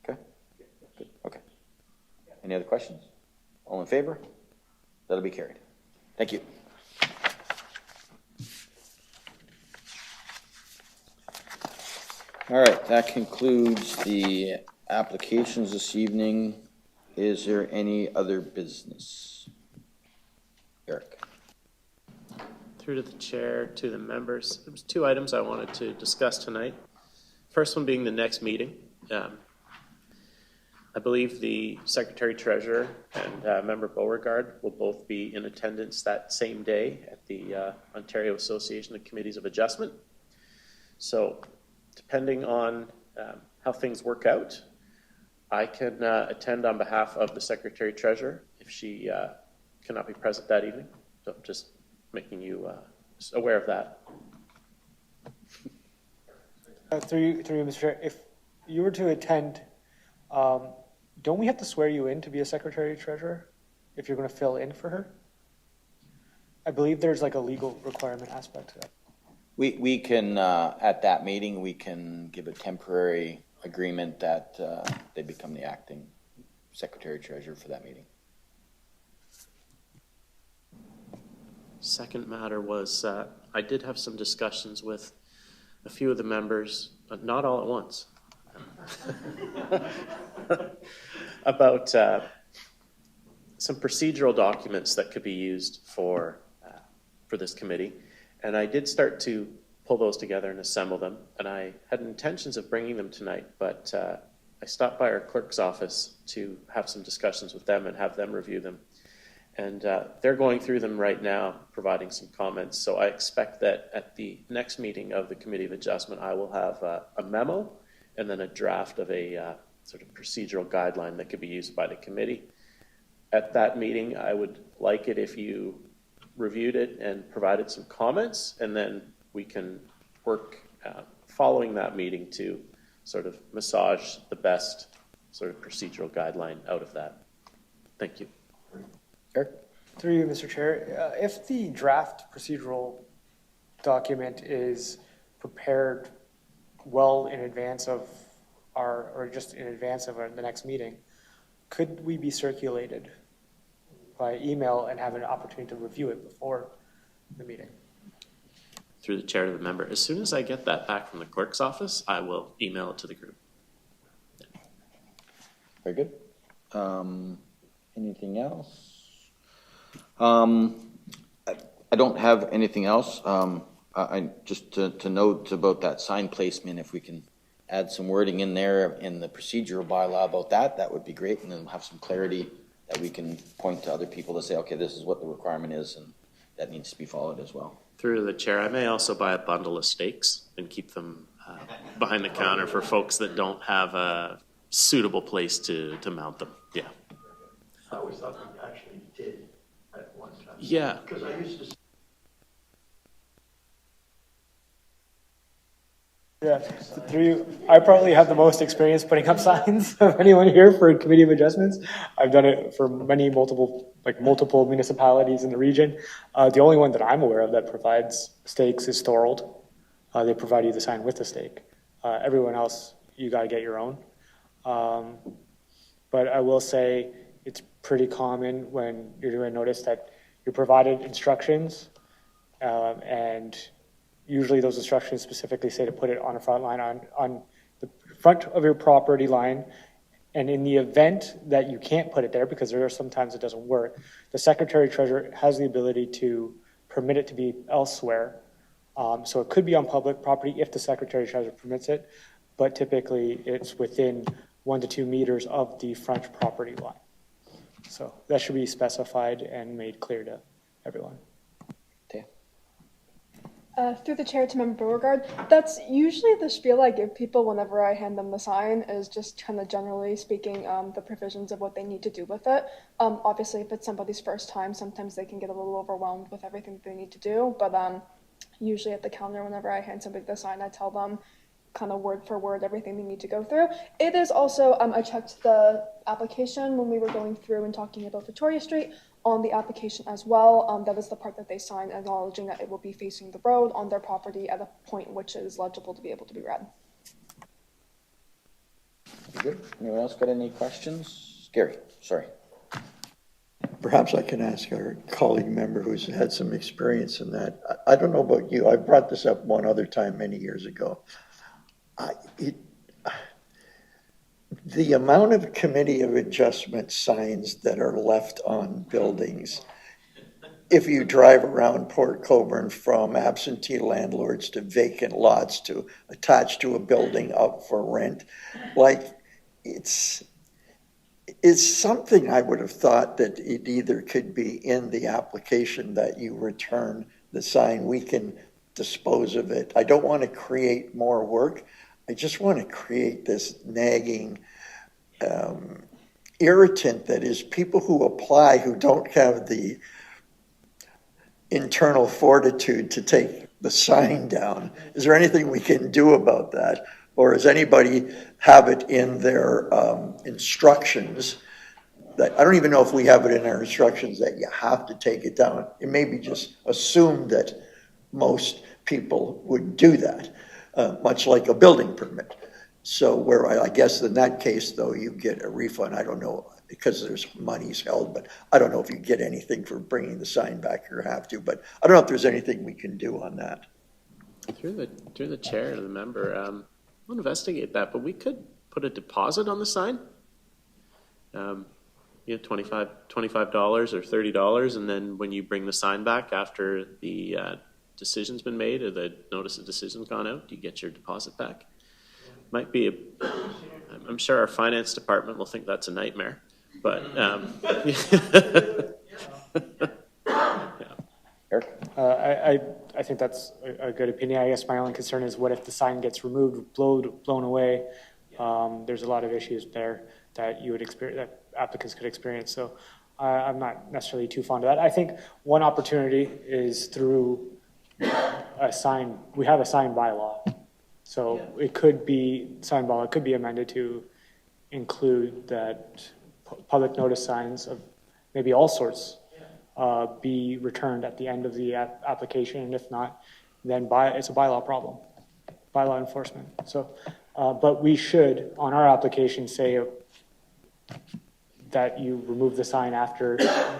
Okay? Good. Okay. Any other questions? All in favor? That'll be carried. Thank you. All right, that concludes the applications this evening. Is there any other business? Eric. Through to the chair, to the members. There was 2 items I wanted to discuss tonight. First one being the next meeting. I believe the Secretary Treasurer and Member Beauregard will both be in attendance that same day at the Ontario Association of Committees of Adjustment. So depending on how things work out, I can attend on behalf of the Secretary Treasurer if she cannot be present that evening. So just making you aware of that. Through you, Mr. Chair, if you were to attend, don't we have to swear you in to be a Secretary Treasurer if you're going to fill in for her? I believe there's like a legal requirement aspect to that. We can, at that meeting, we can give a temporary agreement that they become the acting Secretary Treasurer for that meeting. Second matter was I did have some discussions with a few of the members, but not all at once, about some procedural documents that could be used for this committee. And I did start to pull those together and assemble them. And I had intentions of bringing them tonight, but I stopped by our clerk's office to have some discussions with them and have them review them. And they're going through them right now, providing some comments. So I expect that at the next meeting of the Committee of Adjustment, I will have a memo and then a draft of a sort of procedural guideline that could be used by the committee. At that meeting, I would like it if you reviewed it and provided some comments, and then we can work following that meeting to sort of massage the best sort of procedural guideline out of that. Thank you. Eric? Through you, Mr. Chair, if the draft procedural document is prepared well in advance of the next meeting, could we be circulated by email and have an opportunity to review it before the meeting. Through the chair to the member, as soon as I get that back from the clerk's office, I will email it to the group. Very good. Anything else? I don't have anything else. I just to note about that sign placement, if we can add some wording in there in the procedural bylaw about that, that would be great, and then have some clarity that we can point to other people to say, okay, this is what the requirement is, and that needs to be followed as well. Through the chair, I may also buy a bundle of stakes and keep them behind the counter for folks that don't have a suitable place to mount them. Yeah. I always thought we actually did at one time. Yeah. Because I used to. Yeah, I probably have the most experience putting up signs of anyone here for a committee of adjustments. I've done it for multiple municipalities in the region. The only one that I'm aware of that provides stakes is Thorold. They provide you the sign with the stake. Everyone else, you gotta get your own. But I will say it's pretty common when you're doing notice that you're provided instructions, and usually those instructions specifically say to put it on a front line on the front of your property line. And in the event that you can't put it there, because there are sometimes it doesn't work, the Secretary Treasurer has the ability to permit it to be elsewhere. So it could be on public property if the Secretary Treasurer permits it, but typically it's within 1 to 2 meters of the front property line. So that should be specified and made clear to everyone. Through the chair to Member Beauregard, that's usually the spiel I give people whenever I hand them the sign, is just kind of generally speaking the provisions of what they need to do with it. Obviously, if it's somebody's first time, sometimes they can get a little overwhelmed with everything that they need to do, but usually at the counter, whenever I hand somebody the sign, I tell them kind of word for word everything they need to go through. It is also, I checked the application when we were going through and talking about Victoria Street on the application as well. That is the part that they sign acknowledging that it will be facing the road on their property at a point which is legible to be able to be read. Good. Anyone else got any questions? Gary, sorry. Perhaps I can ask our colleague member who's had some experience in that. I don't know about you. I brought this up one other time many years ago. The amount of committee of adjustment signs that are left on buildings, if you drive around Port Colborne, from absentee landlords to vacant lots to attached to a building up for rent, like it's something I would have thought that it either could be in the application that you return the sign, we can dispose of it. I don't want to create more work. I just want to create this nagging irritant that is people who apply who don't have the internal fortitude to take the sign down. Is there anything we can do about that? Or does anybody have it in their instructions? That I don't even know if we have it in our instructions that you have to take it down. It may be just assumed that most people would do that, much like a building permit. So where I guess in that case, though, you get a refund. I don't know, because there's monies held, but I don't know if you get anything for bringing the sign back or have to, but I don't know if there's anything we can do on that. Through the chair to the member, we'll investigate that, but we could put a deposit on the sign. $25 or $30, and then when you bring the sign back after the decision's been made or the notice of decision's gone out, you get your deposit back. Might be I'm sure our finance department will think that's a nightmare, but I think that's a good opinion. I guess my only concern is what if the sign gets removed, blown away? There's a lot of issues there that you would experience, that applicants could experience. So I'm not necessarily too fond of that. I think one opportunity is through a sign. We have a sign bylaw. So it could be, sign bylaw could be amended to include that public notice signs of maybe all sorts be returned at the end of the application, and if not, then it's a bylaw problem, bylaw enforcement. So, but we should, on our application, say that you remove the sign after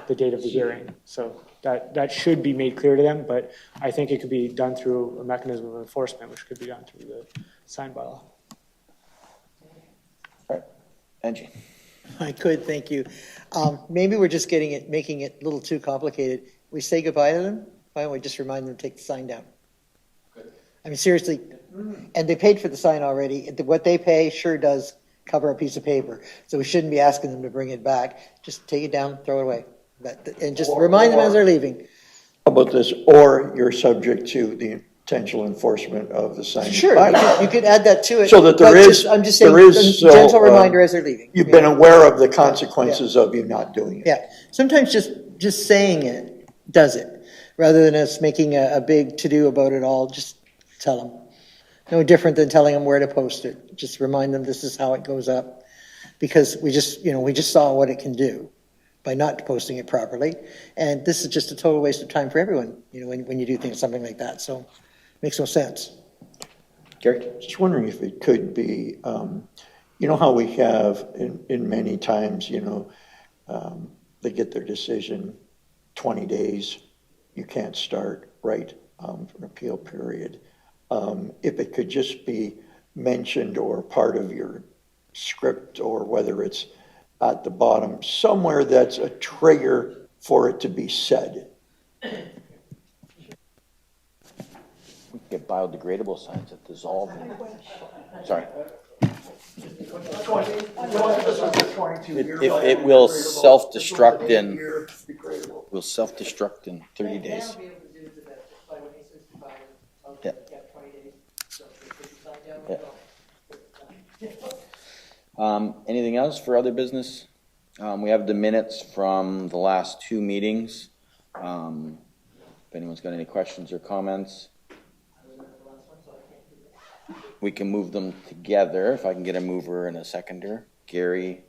the date of the hearing. So that should be made clear to them, but I think it could be done through a mechanism of enforcement, which could be done through the sign bylaw. All right, Angie. I could, thank you. Maybe we're just making it a little too complicated. We say goodbye to them, why don't we just remind them to take the sign down? I mean, seriously, and they paid for the sign already. What they pay sure does cover a piece of paper. So we shouldn't be asking them to bring it back. Just take it down, throw it away. And just remind them as they're leaving. How about this, or you're subject to the potential enforcement of the sign. Sure, you could add that to it. So that there is, I'm just saying, there is a gentle reminder as they're leaving. You've been aware of the consequences of you not doing it. Yeah, sometimes just saying it does it, rather than us making a big to-do about it all, just tell them. No different than telling them where to post it. Just remind them this is how it goes up. Because we just saw what it can do by not posting it properly. And this is just a total waste of time for everyone, when you do something like that. So it makes no sense. Gary? Just wondering if it could be, you know how we have in many times, they get their decision 20 days, you can't start, right, for an appeal period. If it could just be mentioned or part of your script, or whether it's at the bottom, somewhere that's a trigger for it to be said. We could get biodegradable signs that dissolve. Sorry. It will self-destruct in 30 days. Yeah. Anything else for other business? We have the minutes from the last two meetings. If anyone's got any questions or comments, we can move them together. If I can get a mover and a seconder, Gary,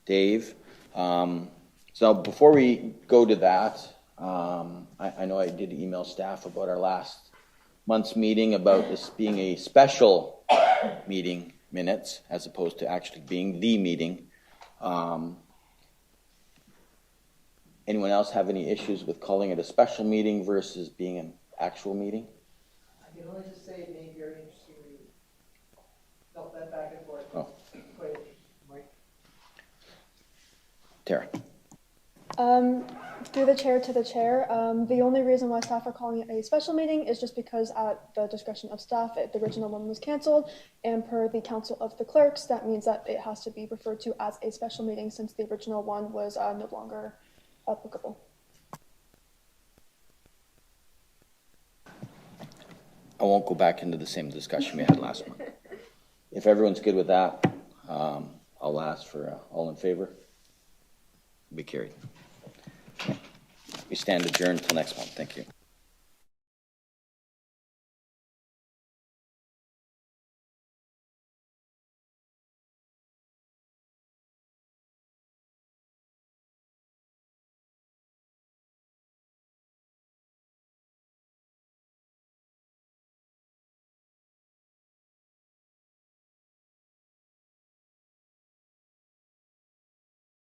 Dave. So before we go to that, I know I did email staff about our last month's meeting about this being a special meeting minutes as opposed to actually being the meeting. Anyone else have any issues with calling it a special meeting versus being an actual meeting? I can only just say it made very interesting reading. Felt that back and forth. Oh. Quite Mike. Tara. Through the chair to the chair, the only reason why staff are calling it a special meeting is just because at the discretion of staff, the original one was canceled, and per the Council of the Clerks, that means that it has to be referred to as a special meeting since the original one was no longer applicable. I won't go back into the same discussion we had last month. If everyone's good with that, I'll ask for all in favor. Be carried. We stand adjourned until next month. Thank you.